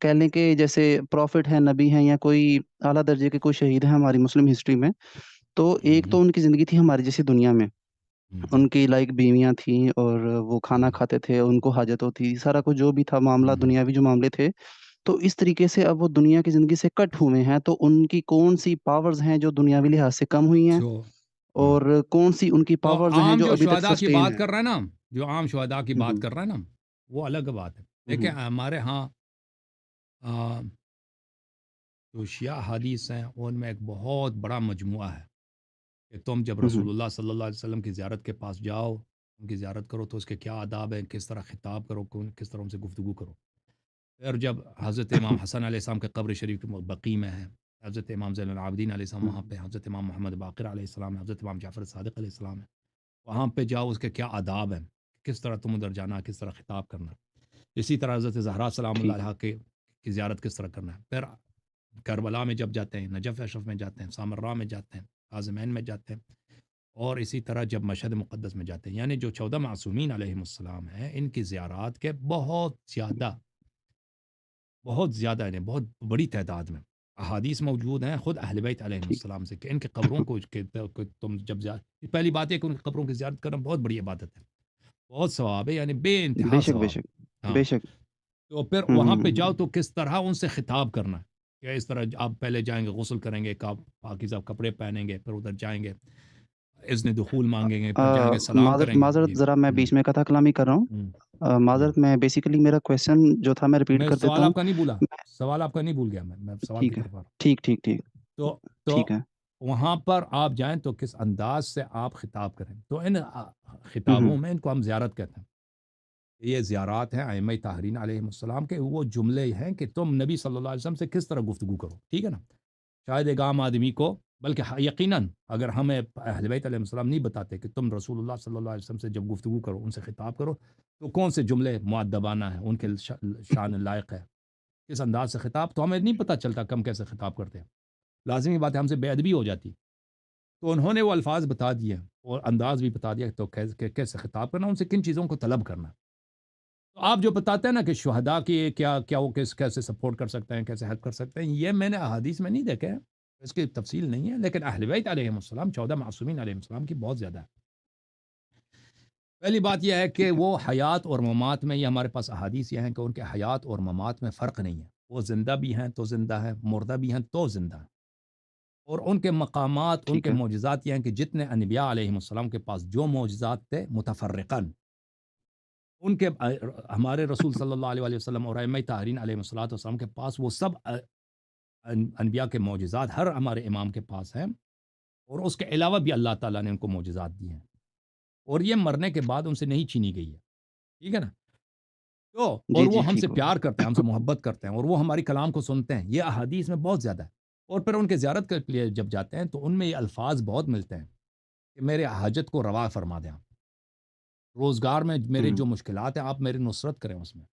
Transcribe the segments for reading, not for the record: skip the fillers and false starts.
کہہ لیں کہ جیسے پروفٹ ہیں، نبی ہیں یا کوئی اعلیٰ درجے کے کوئی شہید ہیں ہماری مسلم ہسٹری میں، تو ایک تو ان کی زندگی تھی ہماری جیسی دنیا میں، ان کی لائک بیویاں تھیں اور وہ کھانا کھاتے تھے، ان کو حاجت ہوتی، سارا کچھ جو بھی تھا معاملہ دنیاوی جو معاملے تھے، تو اس طریقے سے اب وہ دنیا کی زندگی سے کٹ ہوئے ہیں، تو ان کی کون سی پاورز ہیں جو دنیاوی لحاظ سے کم ہوئی ہیں، اور کون سی ان کی تو پاورز ہیں عام جو جو ابھی تک شہداء کی سسٹین بات ہیں؟ کر رہے ہیں نا، جو عام شہداء کی بات ہوں کر رہے ہیں نا، وہ الگ بات ہے. ہوں دیکھیں ہمارے ہاں جو شیعہ حدیث ہیں ان میں ایک بہت بڑا مجموعہ ہے کہ تم جب ہوں رسول اللہ صلی اللہ علیہ وسلم کی زیارت کے پاس جاؤ، ان کی زیارت کرو تو اس کے کیا آداب ہیں، کس طرح خطاب کرو، کس طرح ان سے گفتگو کرو. پھر جب حضرت امام حسن علیہ السلام کے قبر شریف کے بقیع میں ہے، حضرت امام زین العابدین علیہ السلام وہاں پہ، حضرت امام محمد باقر علیہ السلام ہے، حضرت امام جعفر صادق علیہ السلام ہے، وہاں پہ جاؤ اس کے کیا آداب ہیں، کس طرح تم ادھر جانا، کس طرح خطاب کرنا. اسی طرح حضرت زہرا سلام اللہ ٹھیک علیہ کی زیارت کس طرح کرنا ہے. پھر کربلا میں جب جاتے ہیں، نجف اشرف میں جاتے ہیں، سامرا میں جاتے ہیں، عازمین میں جاتے ہیں، اور اسی طرح جب مشہد مقدس میں جاتے ہیں، یعنی جو 14 معصومین علیہم السلام ہیں ان کی زیارات کے بہت زیادہ یعنی بہت بڑی تعداد میں احادیث موجود ہیں خود اہل بیت علیہم ٹھیک السلام سے کہ ان کے قبروں کو تم جب پہلی بات ہے کہ ان کی قبروں کی زیارت کرنا بہت بڑی عبادت ہے، بہت ثواب ہے، یعنی بے بے انتہا شک بے ثواب. شک ہاں، بے شک. تو پھر وہاں پہ جاؤ تو کس طرح ان سے خطاب کرنا ہے کہ اس طرح آپ پہلے جائیں گے، غسل کریں گے، پاکیزہ کپڑے پہنیں گے، پھر ادھر جائیں گے، اذن دخول مانگیں گے، پھر جائیں گے سلام معذرت کریں گے. معذرت جی. ذرا میں ہوں، بیچ میں قطع کلامی کر رہا ہوں. ہوں، جی. معذرت، میں بیسیکلی میرا کویشچن جو تھا میں ریپیٹ میں کر دیتا سوال ہوں. آپ کا نہیں بھولا، سوال آپ کا نہیں بھول گیا، میں سوال کی ٹھیک ہے، طرف آ رہا ہوں. ٹھیک ٹھیک ٹھیک تو ٹھیک ہے. وہاں پر آپ جائیں تو کس انداز سے آپ خطاب کریں، تو ان ہوں خطابوں میں ان کو ہم زیارت کہتے ہیں. یہ زیارات ہیں ائمہ طاہرین علیہ السلام کے، وہ جملے ہیں کہ تم نبی صلی اللہ علیہ وسلم سے کس طرح گفتگو کرو. ٹھیک ہے نا. شاید ایک عام آدمی کو، بلکہ یقیناً اگر ہمیں اہل بیت علیہ السلام نہیں بتاتے کہ تم رسول اللہ صلی اللہ علیہ وسلم سے جب گفتگو کرو، ان سے خطاب کرو، تو کون سے جملے مؤدبانہ ہیں، ان کے شان لائق ہے، کس انداز سے خطاب، تو ہمیں نہیں پتہ چلتا کہ ہم کیسے خطاب کرتے ہیں. لازمی بات ہے ہم سے بے ادبی ہو جاتی. تو انہوں نے وہ الفاظ بتا دیے اور انداز بھی بتا دیا تو کیسے خطاب کرنا، ان سے کن چیزوں کو طلب کرنا. تو آپ جو بتاتے ہیں نا کہ شہداء کی کیا وہ کیسے سپورٹ کر سکتے ہیں، کیسے ہیلپ کر سکتے ہیں، یہ میں نے احادیث میں نہیں دیکھا ہے، اس کی تفصیل نہیں ہے، لیکن اہل بیت علیہم السلام 14 معصومین علیہم السلام کی بہت زیادہ ہے. پہلی بات یہ ہے کہ ٹھیک ہے. وہ حیات اور ممات میں، یہ ہمارے پاس احادیث یہ ہیں کہ ان کے حیات اور ممات میں فرق نہیں ہے، وہ زندہ بھی ہیں تو زندہ ہے، مردہ بھی ہیں تو زندہ ہے. اور ان کے مقامات، ان ٹھیک کے ہے. معجزات یہ ہیں کہ جتنے انبیاء علیہم السلام کے پاس جو معجزات تھے متفرقاً، ان کے ہمارے رسول صلی اللہ علیہ وسلم اور ائمہ طاہرین علیہ الصلوۃ والسلام کے پاس وہ سب انبیاء کے معجزات ہر ہمارے امام کے پاس ہیں، اور اس کے علاوہ بھی اللہ تعالیٰ نے ان کو معجزات دی ہیں، اور یہ مرنے کے بعد ان سے نہیں چھینی گئی ہے. ٹھیک ہے نا. تو اور جی جی وہ ہم سے ٹھیک ہو پیار کرتے گیا. ہیں، ہم سے محبت کرتے ہیں، اور وہ ہماری کلام کو سنتے ہیں، یہ احادیث میں بہت زیادہ ہے. اور پھر ان کے زیارت کے لیے جب جاتے ہیں تو ان میں یہ الفاظ بہت ملتے ہیں کہ میرے حاجت کو روا فرما دیں، آپ روزگار میں میرے جو مشکلات ہیں آپ میری نصرت کریں اس میں.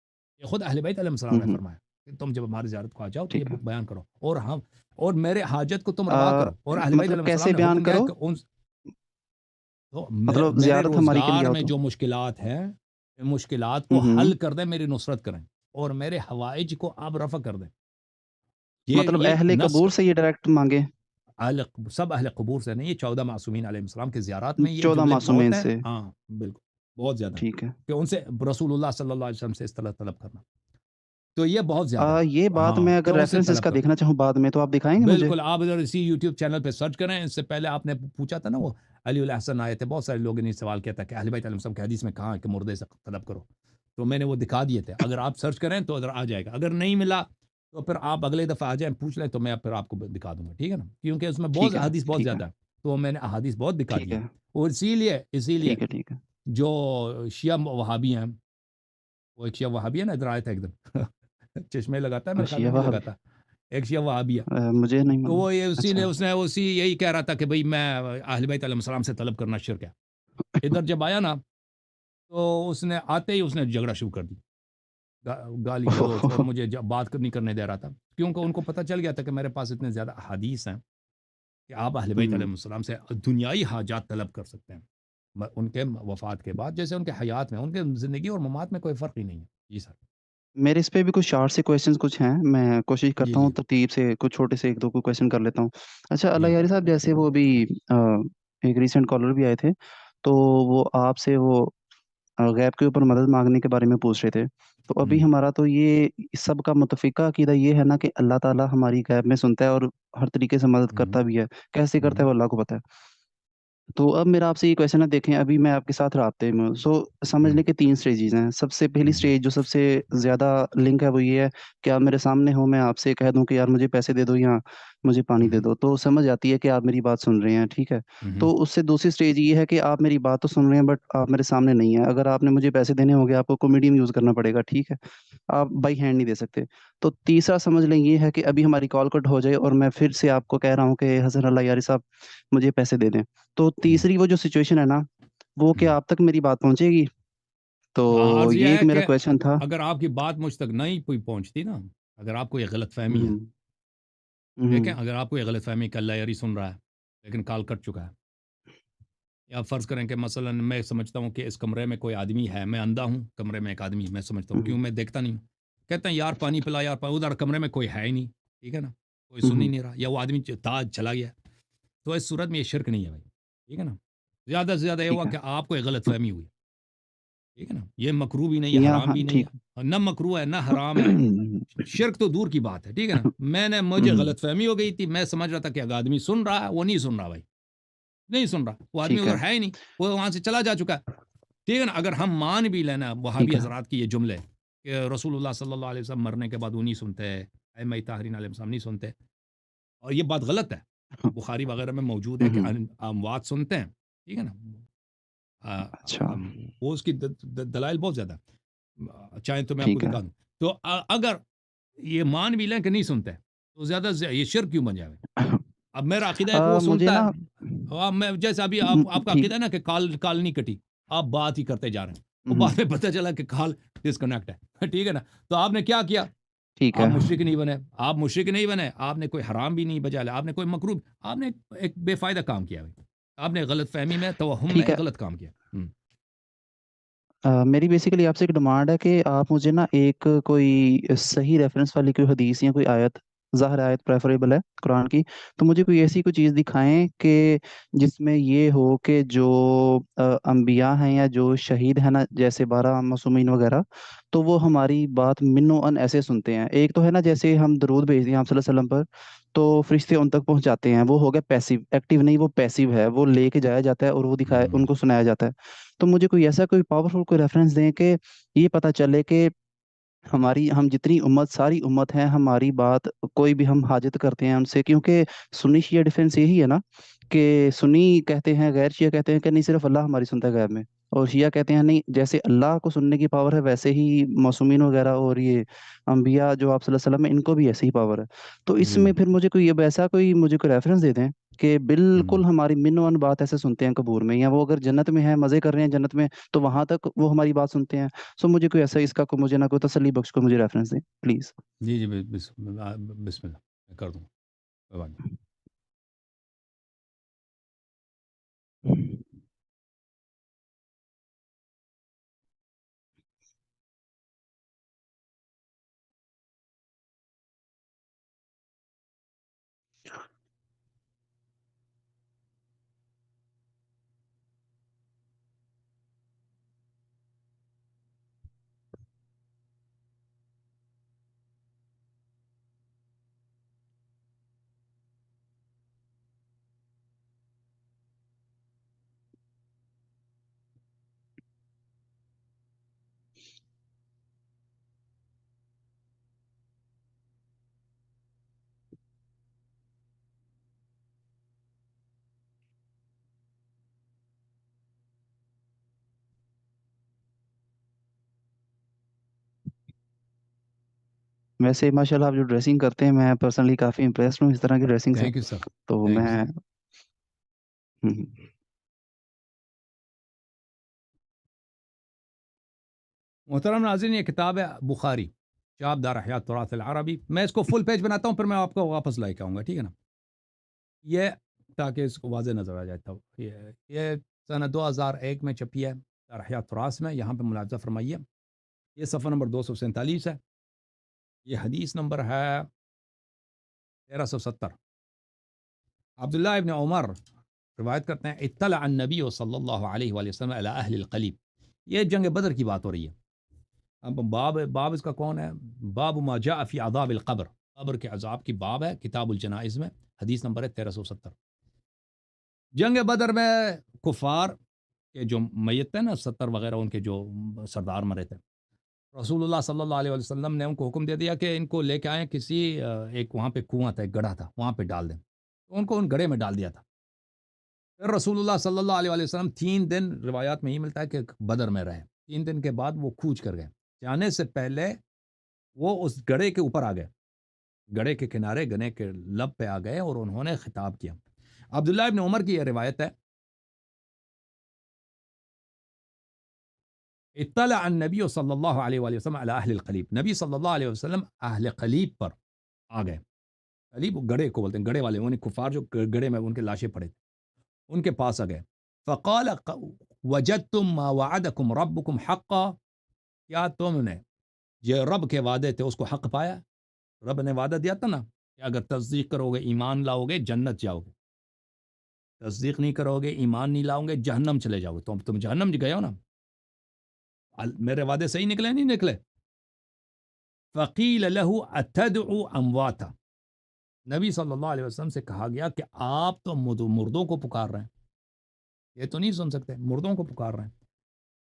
یہ خود اہل بیت علیہ السلام نے فرمایا کہ تم جب ہماری زیارت کو آ جاؤ تو یہ ٹھیک ہے. بیان کرو، اور میرے حاجت کو تم روا کرو. اور اہل بیت مطلب علیہ السلام کیسے نے بیان حکم دیا کرو؟ کہ تو مطلب میرے زیارت ہماری کے روزگار لیے ہو میں تو. جو مشکلات ہیں، ان مشکلات کو ہوں حل کر دیں، میری نصرت کریں، اور میرے حوائج کو آپ رفع کر دیں. مطلب یہ اہل قبور نصر سے یہ ڈائریکٹ مانگے؟ سب اہل قبور سے نہیں، یہ 14 معصومین علیہ السلام کے زیارات میں یہ 14 جملے بہت معصومین ہیں. سے. ہاں بالکل، بہت زیادہ ہیں ٹھیک ہے. کہ ان سے رسول اللہ صلی اللہ علیہ وسلم سے اس طرح طلب کرنا، تو یہ بہت زیادہ ہے. یہ بات ہاں میں کہ اگر ان سے ریفرنس اس طلب کا کرو. دیکھنا چاہوں بعد میں تو آپ دکھائیں گے مجھے؟ بالکل، آپ ادھر اسی یوٹیوب چینل پہ سرچ کریں. اس سے پہلے آپ نے پوچھا تھا نا، وہ علی الحسن آئے تھے، بہت سارے لوگوں نے سوال کیا تھا کہ اہل بیت علیہ السلام کے حدیث میں کہاں ہے کہ مردے سے طلب کرو، تو میں نے وہ دکھا دیے تھے. اگر آپ سرچ کریں تو ادھر آ جائے گا، اگر نہیں ملا تو پھر آپ اگلے دفعہ آ جائیں پوچھ لیں تو میں پھر آپ کو دکھا دوں گا. ٹھیک ہے نا، کیونکہ اس میں بہت ٹھیک ہے. حدیث بہت ٹھیک ہے. زیادہ ہے، تو میں نے احادیث بہت دکھا ٹھیک دی ہے. ہیں. اور اسی لیے ٹھیک ہے. ٹھیک ہے. جو شیعہ وہابی ہیں، وہ ایک شیعہ وہابی ہے نا، ادھر آیا تھا ایک دن چشمے لگاتا ہے، میرے خیال میں نہیں لگاتا، ایک شیعہ وہابی ہے. مجھے نہیں تو معلوم. وہ یہ اچھا. اسی یہی کہہ رہا تھا کہ بھئی میں اہل بیت علیہ السلام سے طلب کرنا شرک ہے. ادھر جب آیا نا تو اس نے آتے ہی اس نے جھگڑا شروع کر دی، گالی گلوچ، اور مجھے بات نہیں کرنے دے رہا تھا، کیونکہ ان کو پتہ چل گیا تھا کہ میرے پاس اتنے زیادہ حدیث ہیں کہ آپ اہل بیت علیہ السلام سے دنیائی حاجات طلب کر سکتے ہیں ان کے وفات کے بعد، جیسے ان کے حیات میں، ان کے زندگی اور ممات میں کوئی فرق ہی نہیں ہے. جی سر. میرے اس پہ بھی کچھ شارٹ سے کویشچنز کچھ ہیں، میں کوشش جی کرتا ہوں جی ترتیب سے کچھ چھوٹے سے 1-2 کو کویشچن کر لیتا ہوں۔ اچھا اللہ جی یاری صاحب، جیسے وہ ابھی ایک ریسنٹ کالر بھی آئے تھے، تو وہ آپ سے وہ غیب کے اوپر مدد مانگنے کے بارے میں پوچھ رہے تھے۔ تو ابھی ہوں ہمارا تو یہ سب کا متفقہ عقیدہ یہ ہے نا کہ اللہ تعالیٰ ہماری غیب میں سنتا ہے اور ہر طریقے سے مدد ہوں کرتا بھی ہے۔ کیسے کرتا ہے ہوں وہ اللہ کو پتہ ہے۔ تو اب میرا آپ سے یہ کویشچن ہے، دیکھیں ابھی میں آپ کے ساتھ رابطے میں ہوں، سمجھ ہوں لیں کہ 3 اسٹیجز ہیں۔ سب سے پہلی ہوں اسٹیج جو سب سے زیادہ لنک ہے وہ یہ ہے کہ آپ میرے سامنے ہو، میں آپ سے کہہ دوں کہ یار مجھے پیسے دے دو یا مجھے پانی دے ہوں دو، تو سمجھ آتی ہے کہ آپ میری بات سن رہے ہیں، ٹھیک ہے؟ ہوں تو اس سے دوسری اسٹیج یہ ہے کہ آپ میری بات تو سن رہے ہیں بٹ آپ میرے سامنے نہیں ہیں۔ اگر آپ نے مجھے پیسے دینے ہوں گے آپ کو میڈیم یوز کرنا پڑے گا، ٹھیک ہے؟ آپ بائی ہینڈ نہیں دے سکتے۔ تو تیسرا سمجھ لیں یہ ہے کہ ابھی ہماری کال کٹ ہو جائے اور میں پھر سے آپ کو کہہ رہا ہوں کہ حسن اللہ یاری صاحب مجھے پیسے دے دیں۔ تو ہوں تیسری وہ جو سچویشن ہے نا، وہ ہوں کیا آپ تک میری بات پہنچے گی؟ تو ہاں عرض یہ یہ ایک ہے میرا کہ کویشچن تھا۔ اگر آپ کی بات مجھ تک نہیں کوئی پہنچتی نا، اگر آپ کو یہ غلط فہمی ہے، ہوں، ہوں، دیکھیں اگر آپ کو یہ غلط فہمی کہ اللہ یاری سن رہا ہے لیکن کال کٹ چکا ہے، یا فرض کریں کہ مثلا میں سمجھتا ہوں کہ اس کمرے میں کوئی آدمی ہے، میں اندھا ہوں، کمرے میں ایک آدمی ہے، میں سمجھتا ہوں ہوں، کیوں میں دیکھتا نہیں ہوں، کہتے ہیں یار پانی پلا، یار ادھر کمرے میں کوئی ہے ہی نہیں، ٹھیک ہے نا، کوئی سن ہی ہوں، نہیں رہا، یا وہ آدمی تاج چلا گیا، تو اس صورت میں یہ شرک نہیں ہے بھائی، ٹھیک ہے نا۔ زیادہ سے زیادہ یہ ٹھیک ہوا ہے۔ کہ آپ کو یہ غلط فہمی ہوئی، ٹھیک ہے نا، یہ مکروہ بھی نہیں ہے، حرام یہاں بھی نہیں ٹھیک۔ ہے، نہ مکروہ ہے نہ حرام ہے، شرک تو دور کی بات ہے، ٹھیک ہے نا۔ مجھے ہوں، غلط فہمی ہو گئی تھی، میں سمجھ رہا تھا کہ اگر آدمی سن رہا ہے، وہ نہیں سن رہا بھائی، نہیں سن رہا، وہ آدمی ٹھیک ہے، ادھر ہے ہی نہیں، وہ وہاں سے چلا جا چکا ہے، ٹھیک ہے نا۔ اگر ہم مان بھی لینا ٹھیک وہابی ہے۔ حضرات کی یہ جملے کہ رسول اللہ صلی اللہ علیہ وسلم مرنے کے بعد وہ نہیں سنتے، ائمہ طاہرین علیہ السلام نہیں سنتے، اور یہ بات غلط ہے، بخاری وغیرہ میں موجود ہے کہ ہوں، اموات سنتے ہیں، ٹھیک ہے نا۔ اچھا، وہ اس کی دلائل بہت زیادہ، چاہیں تو میں آپ کو ٹھیک ہے۔ دکھا دوں، تو اگر یہ مان بھی لیں کہ نہیں سنتے تو زیادہ سے یہ شرک کیوں بن جائے؟ اب میرا عقیدہ ہے کہ وہ مجھے سنتا نا ہے، اب میں جیسے ابھی آپ کا ٹھیک۔ عقیدہ ہے نا کہ کال نہیں کٹی، آپ بات ہی کرتے جا رہے ہیں، وہ ہوں، بعد میں پتہ چلا کہ کال ڈسکنیکٹ ہے، ٹھیک ہے نا، تو آپ نے کیا کیا؟ ٹھیک آپ ہے، مشرک نہیں بنے، آپ مشرک نہیں بنے، آپ نے کوئی حرام بھی نہیں بجا لیا، آپ نے کوئی مکروہ، آپ نے ایک بے فائدہ کام کیا بھائی، آپ نے غلط فہمی میں توہم میں ٹھیک ہے۔ غلط کام کیا۔ میری بیسیکلی آپ سے ایک ڈیمانڈ ہے کہ آپ مجھے نا ایک کوئی صحیح ریفرنس والی کوئی حدیث یا کوئی آیت، ظاہر آیت پریفریبل ہے قرآن کی، تو مجھے کوئی ایسی کوئی چیز دکھائیں کہ جس میں یہ ہو کہ جو انبیاء ہیں یا جو شہید ہیں نا، جیسے 12 معصومین وغیرہ، تو وہ ہماری بات من و ان ایسے سنتے ہیں۔ ایک تو ہے نا جیسے ہم درود بھیجتے ہیں آپ صلی اللہ علیہ وسلم پر، تو فرشتے ان تک پہنچاتے ہیں، وہ ہو گیا پیسیو، ایکٹیو نہیں، وہ پیسیو ہے، وہ لے کے جایا جاتا ہے اور وہ دکھایا ہوں ان کو سنایا جاتا ہے۔ تو مجھے کوئی ایسا کوئی پاورفل کوئی ریفرنس دیں کہ یہ پتہ چلے کہ ہم جتنی امت، ساری امت ہے، ہماری بات کوئی بھی ہم حاجت کرتے ہیں ان سے، کیونکہ سنی شیعہ ڈیفنس یہی ہے نا کہ سنی کہتے ہیں، غیر شیعہ کہتے ہیں کہ نہیں صرف اللہ ہماری سنتا ہے غیب میں، اور شیعہ کہتے ہیں نہیں، جیسے اللہ کو سننے کی پاور ہے ویسے ہی معصومین وغیرہ اور یہ انبیاء جو آپ صلی اللہ علیہ وسلم ہیں ان کو بھی ایسی ہی پاور ہے۔ تو اس جی میں جی پھر مجھے کوئی اب ایسا کوئی مجھے کوئی ریفرنس دے دیں کہ ہوں بالکل ہماری من و ان بات ایسے سنتے ہیں قبور میں، یا وہ اگر جنت میں ہیں مزے کر رہے ہیں جنت میں تو وہاں تک وہ ہماری بات سنتے ہیں۔ سو مجھے کوئی ایسا اس کا کوئی مجھے نہ کوئی تسلی بخش کو مجھے ریفرنس دیں پلیز۔ جی جی بسم اللہ، بسم اللہ، میں کر دوں، کوئی بات نہیں۔ ویسے ماشاء اللہ آپ جو ڈریسنگ کرتے ہیں میں پرسنلی کافی امپریسڈ ہوں اس طرح کی ڈریسنگ سے، تھینک یو سر، تو تھینک یو میں سر۔ ہوں، محترم ناظرین، یہ کتاب ہے بخاری، چاپ دار حیات تراث العربی، میں اس کو فل پیج بناتا ہوں پھر میں آپ کو واپس لائے کے آؤں گا، ٹھیک ہے نا، یہ تاکہ اس کو واضح نظر آ جائے تھا، یہ سنہ 2001 میں چھپی ہے دار حیات تراث میں، یہاں پہ ملاحظہ فرمائیے یہ صفحہ نمبر 247 ہے، یہ حدیث نمبر ہے 1370۔ عبداللہ ابن عمر روایت کرتے ہیں اطلع النبی صلی اللہ علیہ وآلہ وسلم علی اہل القلیب، یہ جنگ بدر کی بات ہو رہی ہے۔ اب باب اس کا کون ہے؟ باب ما جاء فی عذاب القبر، قبر کے عذاب کی باب ہے کتاب الجنائز میں، حدیث نمبر ہے 1370۔ جنگ بدر میں کفار کے جو میت تھے نا 70 وغیرہ، ان کے جو سردار مرے تھے، رسول اللہ صلی اللہ علیہ وسلم نے ان کو حکم دے دیا کہ ان کو لے کے آئیں کسی ایک وہاں پہ کنواں تھا، ایک گڑھا تھا، وہاں پہ ڈال دیں، تو ان کو ان گڑھے میں ڈال دیا تھا۔ پھر رسول اللہ صلی اللہ علیہ وسلم 3 دن، روایات میں یہ ملتا ہے کہ بدر میں رہے، 3 دن کے بعد وہ کوچ کر گئے، جانے سے پہلے وہ اس گڑھے کے اوپر آ گئے، گڑھے کے کنارے، گڑھے کے لب پہ آ گئے اور انہوں نے خطاب کیا۔ عبداللہ ابن عمر کی یہ روایت ہے، اطلع النبی صلی اللہ علیہ وآلہ وسلم علی اہل القلیب، نبی صلی اللہ علیہ وسلم اہل قلیب پر آ گئے۔ قلیب گڑھے کو بولتے ہیں، گڑھے والے، انہیں کفار جو گڑھے میں ان کے لاشیں پڑے تھے، ان کے پاس آ گئے۔ فقال وجدتم ما وعدکم ربکم حقا، کیا تم نے یہ رب کے وعدے تھے اس کو حق پایا؟ رب نے وعدہ دیا تھا نا کہ اگر تصدیق کرو گے، ایمان لاؤ گے، جنت جاؤ گے، تصدیق نہیں کرو گے، ایمان نہیں لاؤ گے، جہنم چلے جاؤ گے، تم جہنم گئے ہو نا، میرے وعدے صحیح نکلے نہیں نکلے؟ فقیل له اتدعو امواتا، نبی صلی اللہ علیہ وسلم سے کہا گیا کہ آپ تو مردوں کو پکار رہے ہیں، یہ تو نہیں سن سکتے، مردوں کو پکار رہے ہیں۔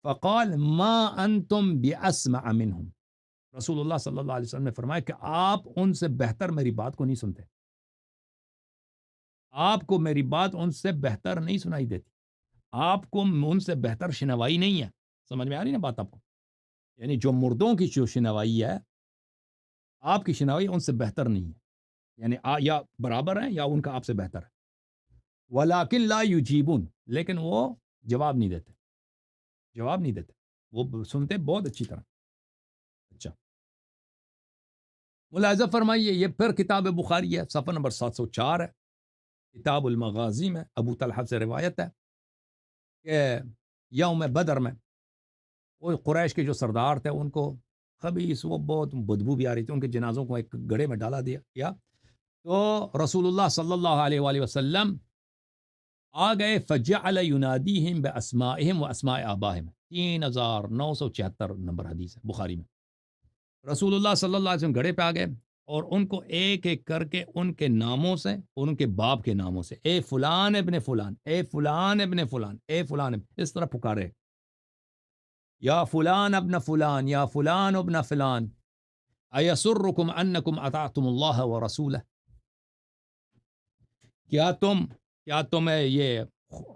فقال ما انتم باسمع منہم، رسول اللہ صلی اللہ علیہ وسلم نے فرمایا کہ آپ ان سے بہتر میری بات کو نہیں سنتے، آپ کو میری بات ان سے بہتر نہیں سنائی دیتی، آپ کو ان سے بہتر شنوائی نہیں ہے۔ سمجھ میں آ رہی نا بات آپ کو؟ یعنی جو مردوں کی جو شنوائی ہے، آپ کی شنوائی ان سے بہتر نہیں ہے، یعنی یا برابر ہیں یا ان کا آپ سے بہتر ہے۔ ولیکن لا یجیبون، لیکن وہ جواب نہیں دیتے، جواب نہیں دیتے، وہ سنتے بہت اچھی طرح۔ اچھا، ملاحظہ فرمائیے، یہ پھر کتاب بخاری ہے، صفحہ نمبر 704 ہے، کتاب المغازی میں ابو طلحہ سے روایت ہے کہ یوم بدر میں وہ قریش کے جو سردار تھے، ان کو خبیث، وہ بہت بدبو بھی آ رہی تھی، ان کے جنازوں کو ایک گڑھے میں ڈالا دیا، تو رسول اللہ صلی اللہ علیہ وآلہ وسلم آ گئے، فجعل ینادیہم باسمائہم و اسماء آبائہم، 3976 نمبر حدیث ہے بخاری میں۔ رسول اللہ صلی اللہ علیہ وسلم گڑھے پہ آ گئے اور ان کو ایک ایک کر کے ان کے ناموں سے اور ان کے باپ کے ناموں سے، اے فلان ابن فلان، اے فلان ابن فلان، اے فلان اس طرح پکارے، یا فلان ابن فلان، یا فلان ابن فلان، ایسرکم انکم اطعتم اللہ ورسولہ، کیا تمہیں یہ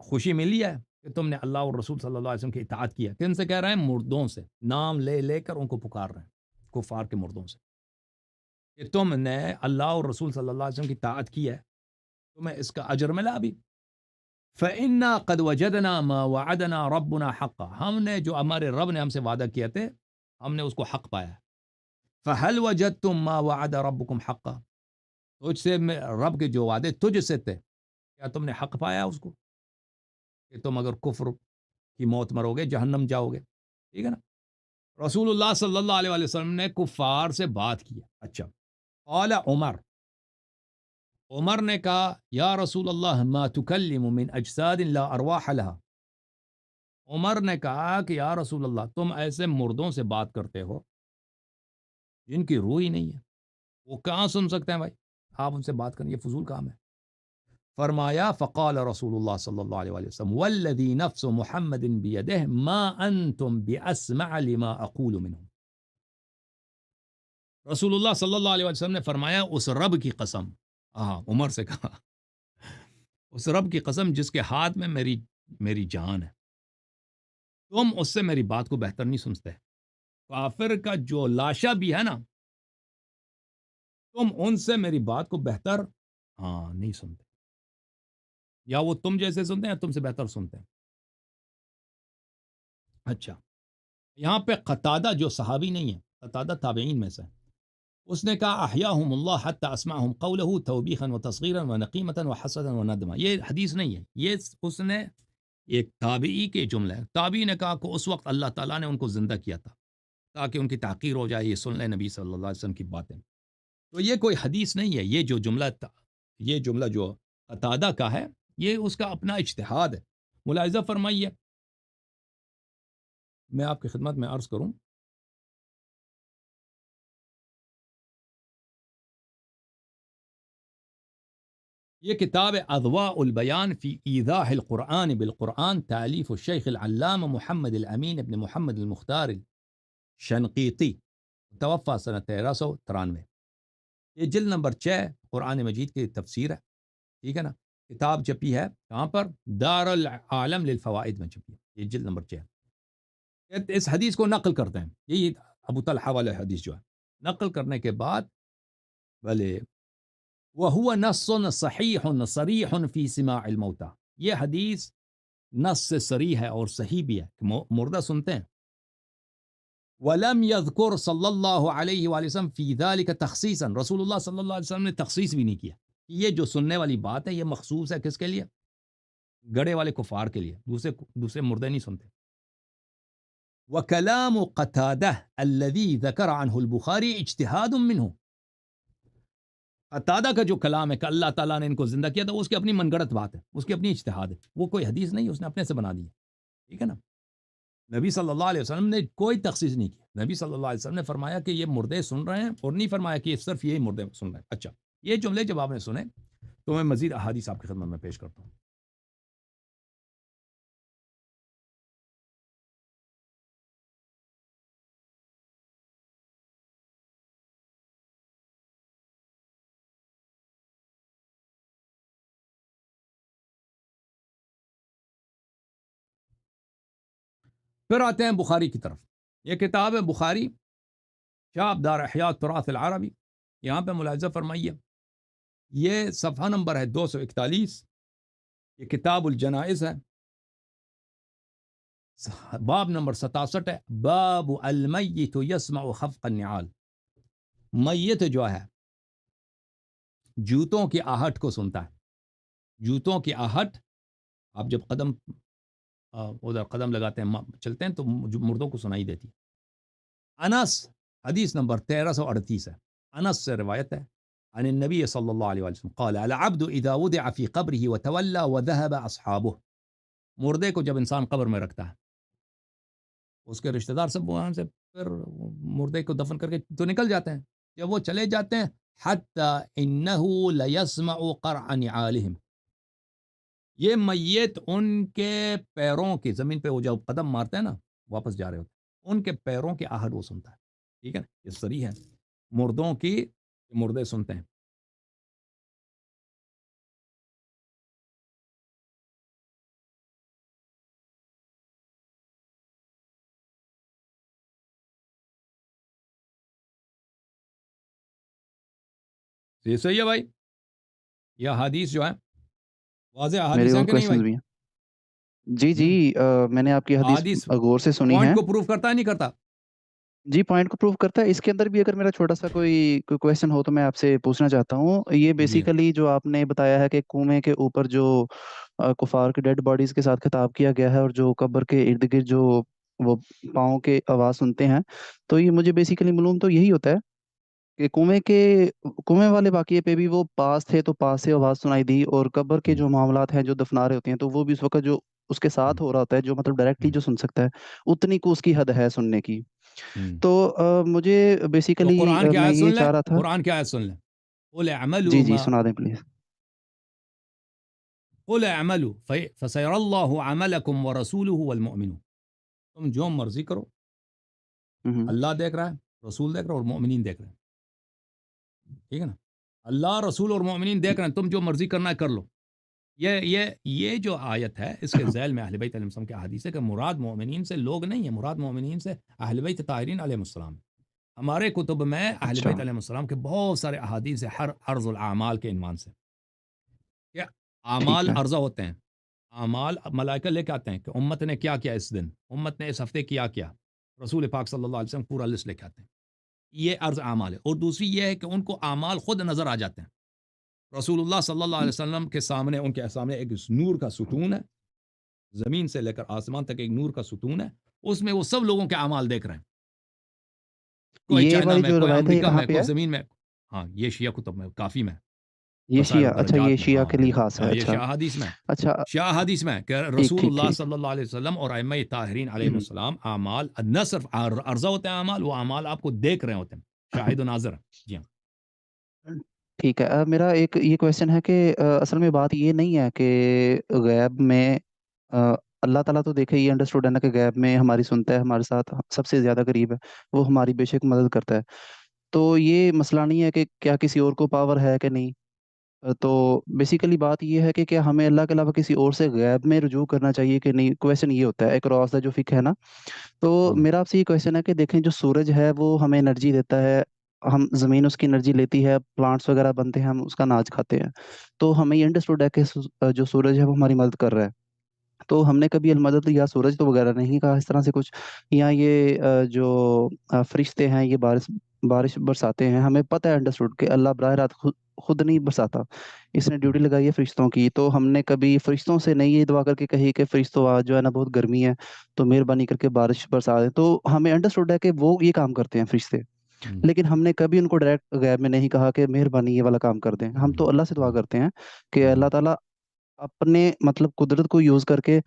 خوشی ملی ہے کہ تم نے اللہ اور رسول صلی اللہ علیہ وسلم کی اطاعت کیا؟ کن سے کہہ رہے ہیں؟ مردوں سے، نام لے لے کر ان کو پکار رہے ہیں، کفار کے مردوں سے، کہ تم نے اللہ اور رسول صلی اللہ علیہ وسلم کی اطاعت کی ہے، تمہیں اس کا اجر ملا بھی۔ فَإِنَّا قَدْ وَجَدْنَا مَا وَعَدَنَا رَبُّنَا حَقًّا، ہم نے جو ہمارے رب نے ہم سے وعدہ کیا تھے، ہم نے اس کو حق پایا ہے۔ فَهَلْ وَجَدْتُم مَا وَعَدَ رَبُّكُمْ حَقًّا، تجھ سے رب کے جو وعدے تجھ سے تھے، کیا تم نے حق پایا اس کو، کہ تم اگر کفر کی موت مرو گے، جہنم جاؤ گے؟ ٹھیک ہے نا؟ رسول اللہ صلی اللہ علیہ وسلم نے کفار سے بات کیا۔ اچھا، قال عمر نے کہا یا رسول اللہ ما تکلم من اجساد لا ارواح لها، عمر نے کہا کہ یا رسول اللہ تم ایسے مردوں سے بات کرتے ہو جن کی روح ہی نہیں ہے، وہ کہاں سن سکتے ہیں بھائی، آپ ان سے بات کریں، یہ فضول کام ہے۔ فرمایا فقال رسول اللہ صلی اللہ علیہ وسلم والذی نفس محمد بیدہ ما انتم باسمع لما اقول منہم، رسول اللہ صلی اللہ علیہ وسلم نے فرمایا اس رب کی قسم، عمر سے کہا، اس رب کی قسم جس کے ہاتھ میں میری جان ہے، تم اس سے میری بات کو بہتر نہیں سنتے، کافر کا جو لاشا بھی ہے نا، تم ان سے میری بات کو بہتر نہیں سنتے، یا وہ تم جیسے سنتے ہیں یا تم سے بہتر سنتے ہیں۔ اچھا، یہاں پہ قتادہ جو صحابی نہیں ہے، قتادہ تابعین میں سے، اس نے کہا احیاہم اللہ حتی اسمعہم قولہ توبیخا و تصغیرا و نقیمتا و حسدا و ندما، یہ حدیث نہیں ہے، یہ اس نے ایک تابعی کے جملہ ہے، تابعی نے کہا کہ اس وقت اللہ تعالیٰ نے ان کو زندہ کیا تھا، تاکہ ان کی تحقیر ہو جائے، یہ سن لیں نبی صلی اللہ علیہ وسلم کی باتیں. تو یہ کوئی حدیث نہیں ہے. یہ جملہ جو قتادہ کا ہے، یہ اس کا اپنا اجتہاد ہے. ملاحظہ فرمائیے، میں آپ کی خدمت میں عرض کروں، یہ کتاب اضواء البیان فی ایضاح القرآن بالقرآن، تالیف الشیخ العلامہ محمد الامین ابن محمد المختار الشنقیطی، توفی سنہ 1393. یہ جلد نمبر 6 قرآن مجید کی تفسیر ہے. ٹھیک ہے نا. کتاب چھپی ہے کہاں پر؟ دار العالم للفوائد میں چھپی ہے. یہ جلد نمبر 6. اس حدیث کو نقل کرتے ہیں، یہی ابو طلحہ والا حدیث جو ہے، نقل کرنے کے بعد بھلے وَهُوَ نَصٌ صَحِيحٌ صَرِيحٌ فِي سِمَاعِ الْمَوْتَى، یہ حدیث نص سے صریح ہے اور صحیح بھی ہے کہ مردہ سنتے ہیں. وَلَمْ يَذْكُرْ صلی اللہ علیہ وآلہ وسلم فی ذَلِكَ تخصیصاً، رسول اللہ صلی اللہ علیہ وسلم نے تخصیص بھی نہیں کیا. یہ جو سننے والی بات ہے یہ مخصوص ہے کس کے لیے؟ گڑے والے کفار کے لیے، دوسرے مردے نہیں سنتے. وَكَلَامُ قَتَادَةَ الَّذِي ذَكَرَ عَنْهُ الْبُخَارِي اجتہاد منہ، قتادہ کا جو کلام ہے کہ اللہ تعالیٰ نے ان کو زندہ کیا تھا، اس کی اپنی من گڑت بات ہے، اس کی اپنی اجتہاد ہے، وہ کوئی حدیث نہیں، اس نے اپنے سے بنا دی ہے. ٹھیک ہے نا. نبی صلی اللہ علیہ وسلم نے کوئی تخصیص نہیں کی. نبی صلی اللہ علیہ وسلم نے فرمایا کہ یہ مردے سن رہے ہیں، اور نہیں فرمایا کہ صرف یہی مردے سن رہے ہیں. اچھا، یہ جملے جب آپ نے سنے تو میں مزید احادیث آپ کی خدمت میں پیش کرتا ہوں. پھر آتے ہیں بخاری کی طرف. یہ کتاب ہے بخاری، شعب دار احیاء تراث العربی. یہاں پہ ملاحظہ فرمائیے، یہ صفحہ نمبر ہے 241. یہ کتاب الجنائز ہے، باب نمبر 67 ہے، باب المیت یسمع خفق النعال. میت جو ہے جوتوں کی آہٹ کو سنتا ہے. جوتوں کی آہٹ، آپ جب ادھر قدم لگاتے ہیں چلتے ہیں تو مردوں کو سنائی دیتی ہے. انس، حدیث نمبر 1338 ہے. انس سے روایت ہے عن النبی صلی اللہ علیہ وسلم قال العبد اذا وضع في قبره وتولى وذهب اصحابه، مردے کو جب انسان قبر میں رکھتا ہے، اس کے رشتہ دار سب وہاں سے پھر مردے کو دفن کر کے تو نکل جاتے ہیں. جب وہ چلے جاتے ہیں حتی انه ليسمع قرع نعالهم، یہ میت ان کے پیروں کی، زمین پہ وہ جب قدم مارتے ہیں نا واپس جا رہے ہوتے ہیں، ان کے پیروں کی آہٹ وہ سنتا ہے. ٹھیک ہے نا. یہ صریح ہے مردوں کی، مردے سنتے ہیں. یہ صحیح ہے بھائی، یہ حدیث جو ہے واضح میرے احادیث ہیں اور کہ نہیں کویشچنز بھائی؟ بھی ہیں. جی جی، میں نے آپ کی حدیث حدیث غور سے سنی پوائنٹ ہے. کو پروف کرتا ہے نہیں کرتا؟ جی، پوائنٹ کو پروف کرتا ہے. اس کے اندر بھی اگر میرا چھوٹا سا کوئی کویشچن ہو تو میں آپ سے پوچھنا چاہتا ہوں. یہ جی بیسیکلی جو آپ نے بتایا ہے کہ کنویں کے اوپر جو کفار کے ڈیڈ باڈیز کے ساتھ خطاب کیا گیا ہے، اور جو قبر کے ارد گرد جو وہ پاؤں کے آواز سنتے ہیں، تو یہ مجھے بیسیکلی معلوم تو یہی ہوتا ہے کہ کنویں والے واقعے پہ بھی وہ پاس تھے تو پاس سے آواز سنائی دی، اور قبر کے جو معاملات ہیں جو دفنا رہے ہوتے ہیں تو وہ بھی اس وقت جو اس کے ساتھ ہو رہا ہوتا ہے، جو مطلب ڈائریکٹلی جو سن سکتا ہے، اتنی کو اس کی حد ہے سننے کی. تو مجھے تو بیسیکلی قرآن کی میں آیت یہ سن لیں، چاہ رہا تھا. قرآن کی آیت سن لیں. قل اعملوا جی جی، سنا دیں پلیز. قل اعملوا فسيرى الله عملكم ورسوله والمؤمنون. تم جو مرضی کرو، اللہ دیکھ رہا ہے، رسول دیکھ رہا ہے، اور مؤمنین دیکھ رہے ہیں. ٹھیک ہے نا. اللہ، رسول اور مؤمنین دیکھ رہے ہیں، تم جو مرضی کرنا ہے کر لو. یہ جو آیت ہے اس کے ذیل میں اہل بیت علیہ السلام کے احادیث ہے کہ مراد مومنین سے لوگ نہیں ہیں، مراد مومنین سے اہل بیت طاہرین علیہ السلام. ہمارے کتب میں اہل اچھا بیت علیہ السلام کے بہت سارے احادیث ہیں، ہر عرض الاعمال کے عنوان سے، کہ ٹھیک اعمال ہے. عرضہ ہوتے ہیں. اعمال ملائکہ لے کے آتے ہیں کہ امت نے کیا کیا اس دن، امت نے اس ہفتے کیا کیا. رسول پاک صلی اللہ علیہ وسلم پورا لسٹ لے کے آتے ہیں. یہ عرض اعمال ہے. اور دوسری یہ ہے کہ ان کو اعمال خود نظر آ جاتے ہیں. رسول اللہ صلی اللہ علیہ وسلم کے سامنے، ان کے سامنے ایک نور کا ستون ہے، زمین سے لے کر آسمان تک ایک نور کا ستون ہے، اس میں وہ سب لوگوں کے اعمال دیکھ رہے ہیں. کوئی یہ چائنا والی میں، جو کوئی روایت ہے یہ امریکہ کہاں میں، پہ کوئی ہے؟ زمین میں. ہاں یہ شیعہ کتب میں کافی میں، یہ وسائل شیعہ، اچھا الدرجات یہ میں. شیعہ ہاں کے لیے خاص ہے، یہ اچھا شیعہ حدیث میں، اچھا، شیعہ حدیث میں کہ ٹھیک رسول ٹھیک اللہ ٹھیک صلی اللہ علیہ وسلم اور ائمہ طاہرین علیہ السلام اعمال نہ صرف عرضہ ہوتے ہیں، اعمال وہ اعمال آپ کو دیکھ رہے ہوتے ہیں، شاہد و ناظر. جی ہاں. ٹھیک ہے، میرا ایک یہ کویشچن ہے کہ اصل میں بات یہ نہیں ہے کہ غیب میں اللہ تعالیٰ تو دیکھے یہ انڈرسٹوڈ ہے نا کہ غیب میں ہماری سنتا ہے، ہمارے ساتھ سب سے زیادہ قریب ہے، وہ ہماری بے شک مدد کرتا ہے. تو یہ مسئلہ نہیں ہے کہ کیا کسی اور کو پاور ہے کہ نہیں. تو بیسیکلی بات یہ ہے کہ کیا ہمیں اللہ کے علاوہ کسی اور سے غیب میں رجوع کرنا چاہیے کہ نہیں. کویشچن یہ ہوتا ہے اکراس دا جو فقہ ہے نا. تو میرا آپ سے یہ کویشچن ہے کہ دیکھیں جو سورج ہے وہ ہمیں انرجی دیتا ہے، ہم زمین اس کی انرجی لیتی ہے، پلانٹس وغیرہ بنتے ہیں، ہم اس کا اناج کھاتے ہیں. تو ہمیں یہ انڈرسٹوڈ ہے کہ جو سورج ہے وہ ہماری مدد کر رہا ہے. تو ہم نے کبھی المدد یا سورج تو وغیرہ نہیں کہا اس طرح سے کچھ. یا یہ جو فرشتے ہیں یہ بارش برساتے ہیں، ہمیں پتہ ہے انڈرسٹوڈ کہ اللہ براہ راست خود نہیں برساتا، اس نے ڈیوٹی لگائی ہے فرشتوں کی. تو ہم نے کبھی فرشتوں سے نہیں یہ دعا کر کے کہی کہ فرشتوں آج جو ہے نا بہت گرمی ہے تو مہربانی کر کے بارش برسا دیں. تو ہمیں انڈرسٹوڈ ہے کہ وہ یہ کام کرتے ہیں فرشتے، لیکن ہم نے کبھی ان کو ڈائریکٹ غیب میں نہیں کہا کہ مہربانی یہ والا کام کر دیں. ہم تو اللہ سے دعا کرتے ہیں کہ اللہ تعالیٰ اپنے مطلب قدرت کو یوز کر کے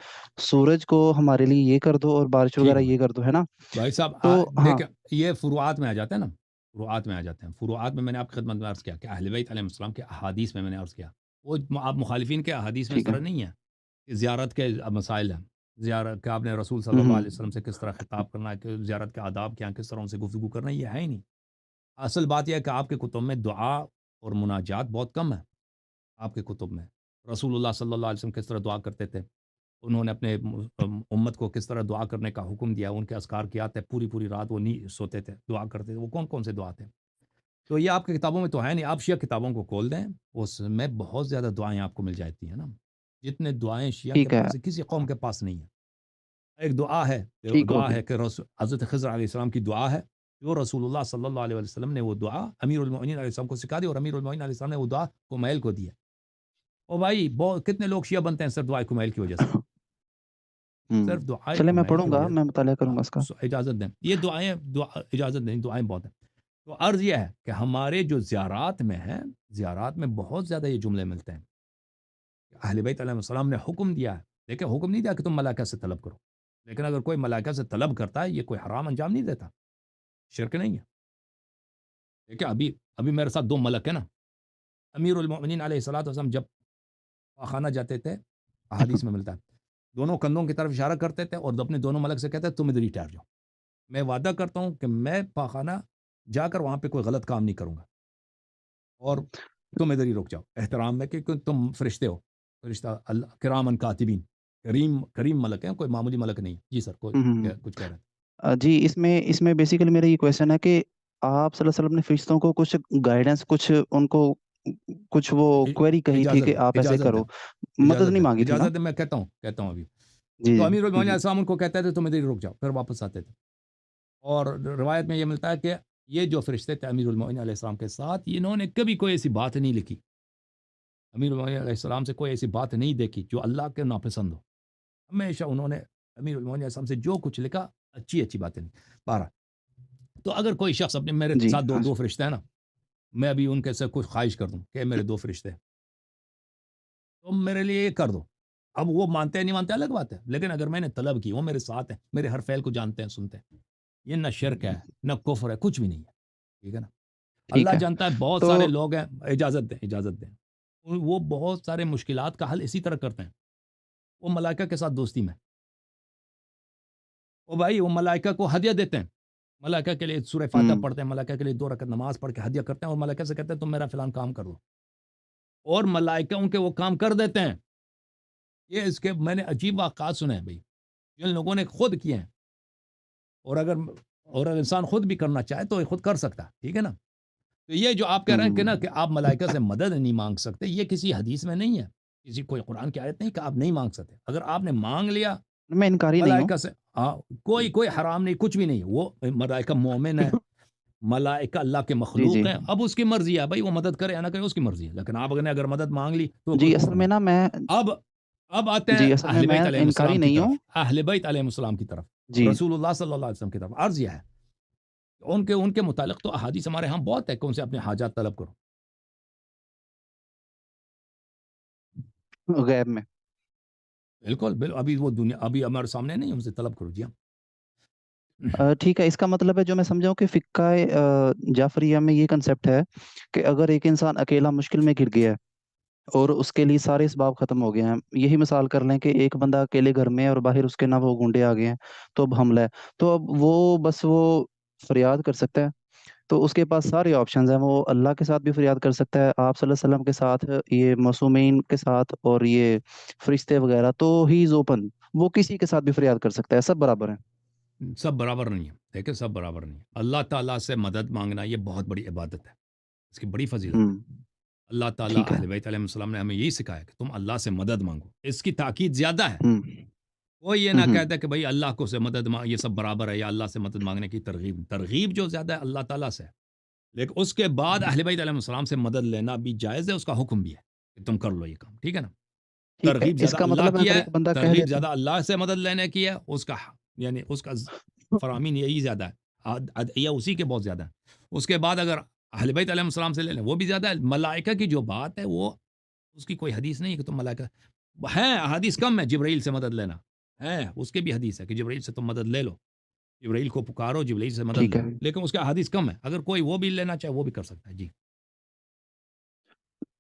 سورج کو ہمارے لیے یہ کر دو اور بارش ٹھیک وغیرہ ہے بھائی. یہ کر دو، ہے نا. بھائی صاحب تو ہاں دیکھیں یہ فروعات میں آ جاتے ہیں نا، فروعات میں آ جاتے ہیں. فروعات میں نے آپ کی خدمت میں عرض کیا کہ اہل بیت علیہ السلام کے احادیث میں نے عرض کیا، وہ آپ مخالفین کے احادیث میں اس ٹھیک ہے. طرح نہیں ہے کہ زیارت کے مسائل ہیں. زیارت کہ آپ نے رسول صلی اللہ علیہ وسلم سے کس طرح خطاب کرنا ہے، کہ زیارت کے آداب کیا ہیں، کس طرح ان سے گفتگو کرنا ہے، یہ ہے ہی نہیں. اصل بات یہ ہے کہ آپ کے کتب میں دعا اور مناجات بہت کم ہے. آپ کے کتب میں رسول اللہ صلی اللہ علیہ وسلم کس طرح دعا کرتے تھے، انہوں نے اپنے امت کو کس طرح دعا کرنے کا حکم دیا، ان کے اذکار کیا تھے، پوری پوری رات وہ نہیں سوتے تھے، دعا کرتے تھے. وہ کون کون سے دعا تھے؟ تو یہ آپ کی کتابوں میں تو ہے نہیں. آپ شیعہ کتابوں کو کھول دیں، اس میں بہت زیادہ دعائیں آپ کو مل جاتی ہیں نا. جتنے دعائیں شیعہ کے ٹھیک ہے. پاس ہے کسی قوم کے پاس نہیں ہے. ایک دعا ہے، ٹھیک دعا ہوگی. ہے کہ حضرت خضر علیہ السلام کی دعا ہے، جو رسول اللہ صلی اللہ علیہ وسلم نے وہ دعا امیر المؤمنین علیہ السلام کو سکھا دی، اور امیر المؤمنین علیہ السلام نے وہ دعا کمیل کو دی ہے. او بھائی بہت کتنے لوگ شیعہ بنتے ہیں صرف دعائے کمیل کی وجہ سے، صرف دعائے چلے میں کمیل کی پڑھوں گا، وجہ سے. میں مطالعہ کروں ہاں گا اس کا. اجازت دیں یہ دعائیں اجازت دیں، دعائیں بہت ہیں. تو عرض یہ ہے کہ ہمارے جو زیارات میں ہیں، زیارات میں بہت زیادہ یہ جملے ملتے ہیں. اہل بیت علیہ السلام نے حکم دیا ہے، لیکن حکم نہیں دیا کہ تم ملائکہ سے طلب کرو، لیکن اگر کوئی ملائکہ سے طلب کرتا ہے یہ کوئی حرام انجام نہیں دیتا، شرک نہیں ہے. دیکھیں ابھی میرے ساتھ دو ملک ہیں نا. امیر المؤمنین علیہ الصلوۃ والسلام جب خانہ جاتے تھے، احادیث میں ملتا ہے، دونوں کندھوں کی طرف اشارہ کرتے تھے اور اپنے دونوں ملک سے کہتے تم ادھر ہی ٹھہر جاؤ، میں وعدہ کرتا ہوں کہ میں پاخانہ جا کر وہاں پہ کوئی غلط کام نہیں کروں گا، اور تم ادھر ہی رک جاؤ احترام میں، کیونکہ تم فرشتے ہو، فرشتہ اللہ کرامن کاتبین، کریم ملک ہیں، کوئی معمولی ملک نہیں. جی سر کوئی کچھ کہہ رہے ہیں. جی اس میں بیسیکلی میرا یہ کویشچن ہے کہ آپ صلی اللہ علیہ وسلم نے فرشتوں کو کچھ گائیڈنس، کچھ ان کو کچھ وہ کوئری کہی تھی کہ آپ ایسے کرو، مدد نہیں مانگی تھی نا. اجازت دیں میں کہتا ہوں ابھی. جی تو جی. امیر المؤمنین علیہ السلام ان کو کہتے تھے تم ادھر ہی رک جاؤ، پھر واپس آتے تھے. اور روایت میں یہ ملتا ہے کہ یہ جو فرشتے تھے امیر المؤمنین علیہ السلام کے ساتھ، انہوں نے کبھی کوئی ایسی بات نہیں لکھی، امیر المؤمنین علیہ السلام سے کوئی ایسی بات نہیں دیکھی جو اللہ کے ناپسند ہو. ہمیشہ انہوں نے امیر المؤمنین علیہ السلام سے جو کچھ لکھا اچھی باتیں لکھی. بارہ تو اگر کوئی شخص اپنے میرے جی ساتھ ہاں. دو فرشتے ہیں نا، میں ابھی ان کے سے کچھ خواہش کر دوں کہ میرے دو فرشتے تم میرے لیے یہ کر دو، اب وہ مانتے ہیں نہیں مانتے الگ بات ہے، لیکن اگر میں نے طلب کی، وہ میرے ساتھ ہیں، میرے ہر فعل کو جانتے ہیں، سنتے ہیں، یہ نہ شرک ہے نہ کفر ہے، کچھ بھی نہیں ہے. ٹھیک ہے نا. ٹھیک اللہ ہے. جانتا ہے بہت تو سارے لوگ ہیں، اجازت دیں وہ بہت سارے مشکلات کا حل اسی طرح کرتے ہیں. وہ ملائکہ کے ساتھ دوستی میں، وہ بھائی وہ ملائکہ کو ہدیہ دیتے ہیں، ملائکہ کے لیے سورہ فاتحہ پڑھتے ہیں، ملائکہ کے لیے 2 رکعت نماز پڑھ کے ہدیہ کرتے ہیں، اور ملائکہ سے کہتے ہیں تم میرا فلان کام کر دو، اور ملائکہ ان کے وہ کام کر دیتے ہیں. یہ اس کے میں نے عجیب واقعات سنے ہیں بھائی، جن لوگوں نے خود کیے ہیں، اور اگر انسان خود بھی کرنا چاہے تو یہ خود کر سکتا ہے. ٹھیک ہے نا. تو یہ جو آپ کہہ رہے ہیں کہ نا کہ آپ ملائکہ سے مدد نہیں مانگ سکتے، یہ کسی حدیث میں نہیں ہے، کسی کوئی قرآن کی آیت نہیں کہ آپ نہیں مانگ سکتے. اگر آپ نے مانگ لیا میں انکاری نہیں ہوں. ملائکہ سے، کوئی حرام نہیں، کچھ بھی نہیں. وہ ملائکہ مومن ہے، ملائکہ اللہ کے جی مخلوق جی ہیں، اب اس کی مرضی ہے بھائی، وہ مدد کرے یا نہ کرے اس کی مرضی ہے. لیکن آپ نے اگر مدد مانگ لی تو کوئی جی. کفر اصل میں نہیں. نا میں اب آتے ہیں جی اصل میں اہل بیت علیہ انکاری السلام کی نہیں طرف، ہوں. اہل بیت علیہ السلام کی طرف، جی رسول اللہ صلی اللہ علیہ وسلم کی طرف. عرض یہ ہے ان کے متعلق تو احادیث ہمارے ہاں بہت ہے کہ ان سے اپنے حاجات طلب کرو. غیب میں. بالکل ابھی وہ دنیا ابھی ہمارے سامنے نہیں، ان سے طلب کرو. جی ہاں. ٹھیک ہے، اس کا مطلب ہے جو میں سمجھا ہوں کہ فقہ جعفریہ میں یہ کنسیپٹ ہے کہ اگر ایک انسان اکیلا مشکل میں گر گیا ہے اور اس کے لیے سارے اسباب ختم ہو گئے ہیں، یہی مثال کر لیں کہ ایک بندہ اکیلے گھر میں ہے اور باہر اس کے نہ وہ گنڈے آ گئے ہیں، تو اب حملہ ہے، تو اب وہ فریاد کر سکتا ہے. تو اس کے پاس سارے آپشنز ہیں، وہ اللہ کے ساتھ بھی فریاد کر سکتا ہے، آپ صلی اللہ علیہ وسلم کے ساتھ، یہ معصومین کے ساتھ، اور یہ فرشتے وغیرہ، تو ہی از اوپن، وہ کسی کے ساتھ بھی فریاد کر سکتا ہے، سب برابر ہیں. سب برابر نہیں ہے. دیکھیں سب برابر نہیں ہے. اللہ تعالیٰ سے مدد مانگنا یہ بہت بڑی عبادت ہے، اس کی بڑی فضیلت ہے. ہوں. اللہ تعالیٰ ٹھیک ہے. اہل بیت علیہ السلام نے ہمیں یہی سکھایا کہ تم اللہ سے مدد مانگو. اس کی تاکید زیادہ ہے. ہوں. کوئی یہ نہ ہوں. کہتا کہ بھائی اللہ کو سے مدد یہ سب برابر ہے، یا اللہ سے مدد مانگنے کی ترغیب جو زیادہ ہے اللہ تعالیٰ سے ہے. لیکن اس کے بعد اہل بیت علیہ السلام سے مدد لینا بھی جائز ہے، اس کا حکم بھی ہے کہ تم کر لو یہ کام. ٹھیک ہے نا. ٹھیک ہے، ترغیب اس زیادہ کا اللہ مطلب کی اگر ہے، ایک بندہ کہہ ترغیب دیتا زیادہ اللہ سے مدد لینے کی ہے. اس کا یعنی اس کا فرامین یہی زیادہ ہے، یا اسی کے بہت زیادہ ہے. اس کے بعد اگر اہل بیت علیہ السلام سے لے لیں وہ بھی زیادہ ہے. ملائکہ کی جو بات ہے وہ اس کی کوئی حدیث نہیں ہے کہ تم ملائکہ ہیں. حدیث کم ہے جبرائیل سے مدد لینا ہے، اس کے بھی حدیث ہے کہ جبرائیل سے تم مدد لے لو، جبرائیل کو پکارو، جبرائیل سے مدد ٹھیک لو. ہے. لیکن اس کا حدیث کم ہے. اگر کوئی وہ بھی لینا چاہے وہ بھی کر سکتا ہے. جی.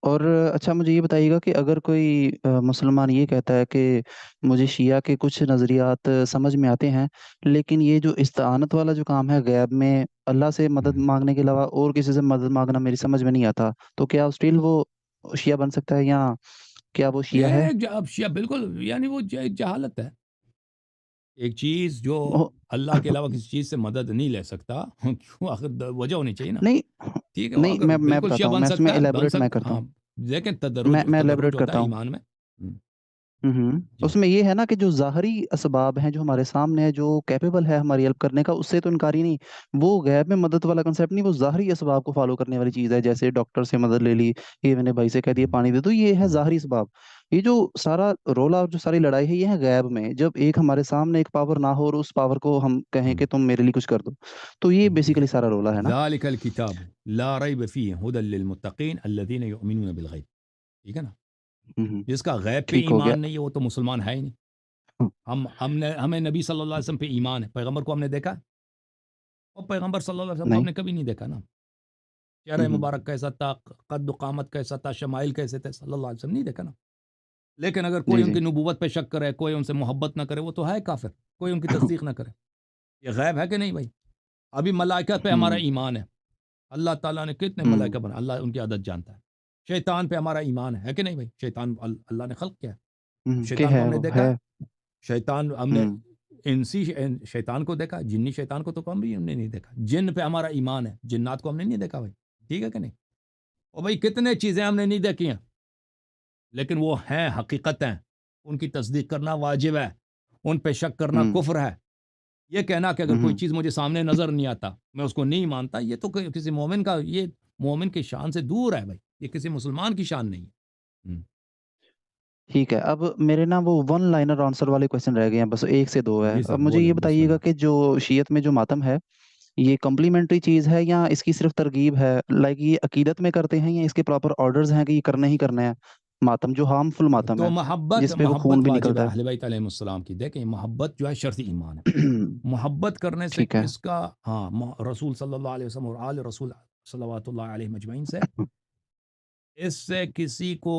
اور اچھا مجھے یہ بتائیے گا کہ اگر کوئی مسلمان یہ کہتا ہے کہ مجھے شیعہ کے کچھ نظریات سمجھ میں آتے ہیں، لیکن یہ جو استعانت والا جو کام ہے غیب میں اللہ سے مدد مانگنے کے علاوہ اور کسی سے مدد مانگنا میری سمجھ میں نہیں آتا، تو کیا اسٹل وہ شیعہ بن سکتا ہے، یا کیا وہ شیعہ ہے؟ اب شیعہ بالکل یعنی وہ جہالت ہے. ایک چیز جو وہ- اللہ کے علاوہ کسی چیز سے مدد نہیں لے سکتا کیوں؟ آخر وجہ ہونی چاہیے نا. نہیں ٹھیک ہے. وہ نہیں، اگر میں بالکل بتاتا شیعہ ہوں، بن میں اس میں سکتا ہے بن ایلیبریٹ میں سکتا کرتا ہاں. ہوں، لیکن میں تدرج ایلیبریٹ ہوتا کرتا ہے ہوں. ایمان میں. جی. اس میں یہ ہے نا کہ جو ظاہری اسباب ہیں جو ہمارے سامنے ہے، جو کیپیبل ہے ہماری ہیلپ کرنے کا، اس سے تو انکار ہی نہیں. وہ غیب میں مدد والا کنسیپٹ نہیں، وہ ظاہری اسباب کو فالو کرنے والی چیز ہے. جیسے ڈاکٹر سے مدد لے لی، یہ میں نے بھائی سے کہہ دیا پانی دے دو، یہ ہے ظاہری اسباب. یہ جو سارا رولا اور جو ساری لڑائی ہے، یہ ہے غیب میں، جب ایک ہمارے سامنے ایک پاور نہ ہو اور اس پاور کو ہم کہیں کہ تم میرے لیے کچھ کر دو، تو یہ بیسیکلی سارا رولا ہے نا. ذالک الکتاب لا ریب فیہ ھدی للمتقین الذین یؤمنون بالغیب. ٹھیک ہے نا. ہوں. جس کا غیب پہ ٹھیک ہو گیا. ایمان نہیں ہے وہ تو مسلمان ہے ہی نہیں. ہمیں نبی صلی اللہ علیہ وسلم پہ ایمان ہے. پیغمبر کو ہم نے دیکھا، اور پیغمبر صلی اللہ علیہ وسلم کو ہم نہیں. نے کبھی نہیں دیکھا نا. چہرہ مبارک کیسا تھا، قد و قامت کیسا تھا، شمائل کیسے تھے، صلی اللہ علیہ وسلم نہیں دیکھا نا. لیکن اگر جی کوئی ان جی. کی نبوت پہ شک کرے، کوئی ان سے محبت نہ کرے، وہ تو ہے کافر. کوئی ان کی تصدیق نہ کرے. یہ غیب ہے کہ نہیں بھائی؟ ابھی ملائکہ پہ ہمارا ایمان ہے. اللہ تعالیٰ نے کتنے ملائکہ بنا، اللہ ان کی عدد جانتا ہے. شیطان پہ ہمارا ایمان ہے کہ نہیں بھائی؟ شیطان اللہ نے خلق کیا ہے. کہ شیطان کو ہے ہم نے وہ دیکھا ہے. ہے. شیطان ہم نے انسی شیطان کو دیکھا، جنی شیطان کو تو ہم بھی ہم نے نہیں دیکھا. جن پہ ہمارا ایمان ہے، جنات کو ہم نے نہیں دیکھا بھائی. ٹھیک ہے کہ نہیں؟ اور بھائی کتنے چیزیں ہم نے نہیں دیکھی ہیں، لیکن وہ ہیں، حقیقت ہیں. ان کی تصدیق کرنا واجب ہے، ان پہ شک کرنا کفر ہے. یہ کہنا کہ اگر کوئی چیز مجھے سامنے نظر نہیں آتا میں اس کو نہیں مانتا، یہ تو کسی مومن کا، یہ مومن کی شان سے دور ہے بھائی. یہ کسی مسلمان کی شان نہیں ہے. ٹھیک ہے. اب میرے نا وہ ون لائنر آنسر والے کویشچن رہ گئے ہیں، بس ایک سے دو ہے. جی سر اب مجھے بولیں یہ بسم بتائیے گا اللہ. کہ جو شیعت میں جو ماتم ہے، یہ کمپلیمنٹری چیز ہے یا اس کی صرف ترغیب ہے؟ لائک یہ عقیدت میں کرتے ہیں یا اس کے پراپر آرڈرز ہیں کہ یہ کرنا ہی کرنا ہے؟ ماتم جو ہارمفل ماتم تو ہے، محبت جس پہ وہ خون محبت بھی واجب ہے نکلتا اہل بیت علیہ السلام کی. دیکھیں محبت جو ہے شرط ایمان ہے. ہے. محبت کرنے سے ٹھیک ہے. کس کا؟ ہاں رسول صلی اللہ علیہ وسلم اور آل رسول صلوات اللہ علیہ مجمعین سے، اس سے کسی کو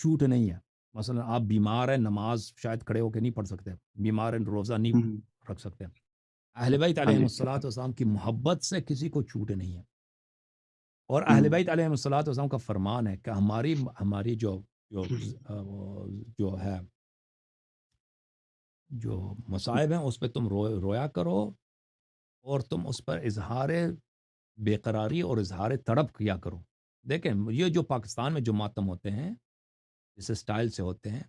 چھوٹ نہیں ہے. مثلا آپ بیمار ہیں، نماز شاید کھڑے ہو کے نہیں پڑھ سکتے، بیمار ہیں روزہ نہیں رکھ سکتے. اہل بیت ہاں علیہ جی. السلام کی محبت سے کسی کو چھوٹ نہیں ہے. اور اہل ہوں. بیت علیہ السلام کا فرمان ہے کہ ہماری جو ہے جو مصائب ہیں اس پہ تم رویا کرو، اور تم اس پر اظہار بے قراری اور اظہار تڑپ کیا کرو. دیکھیں یہ جو پاکستان میں جو ماتم ہوتے ہیں جس اسٹائل سے ہوتے ہیں،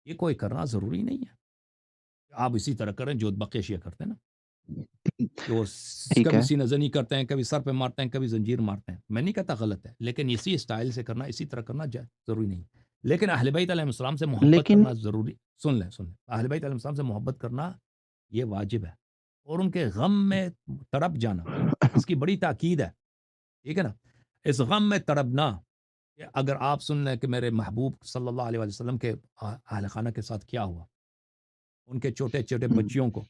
یہ کوئی کرنا ضروری نہیں ہے. آپ اسی طرح کریں جو بقیہ شیعہ کرتے ہیں نا، کہ وہ ٹھیک کبھی ہے. سینہ زنی کرتے ہیں، کبھی سر پہ مارتے ہیں، کبھی زنجیر مارتے ہیں. میں نہیں کہتا غلط ہے، لیکن اسی اسٹائل سے کرنا، اسی طرح کرنا ضروری نہیں. لیکن اہل بیت علیہ السلام سے محبت لیکن کرنا ضروری. سن لیں اہل بیت علیہ السلام سے محبت کرنا یہ واجب ہے. اور ان کے غم میں تڑپ جانا، اس کی بڑی تاکید ہے، ٹھیک ہے نا؟ اس غم میں تڑپنا کہ اگر آپ سن لیں کہ میرے محبوب صلی اللہ علیہ وسلم کے اہل خانہ کے ساتھ کیا ہوا، ان کے چھوٹے چھوٹے بچیوں کو،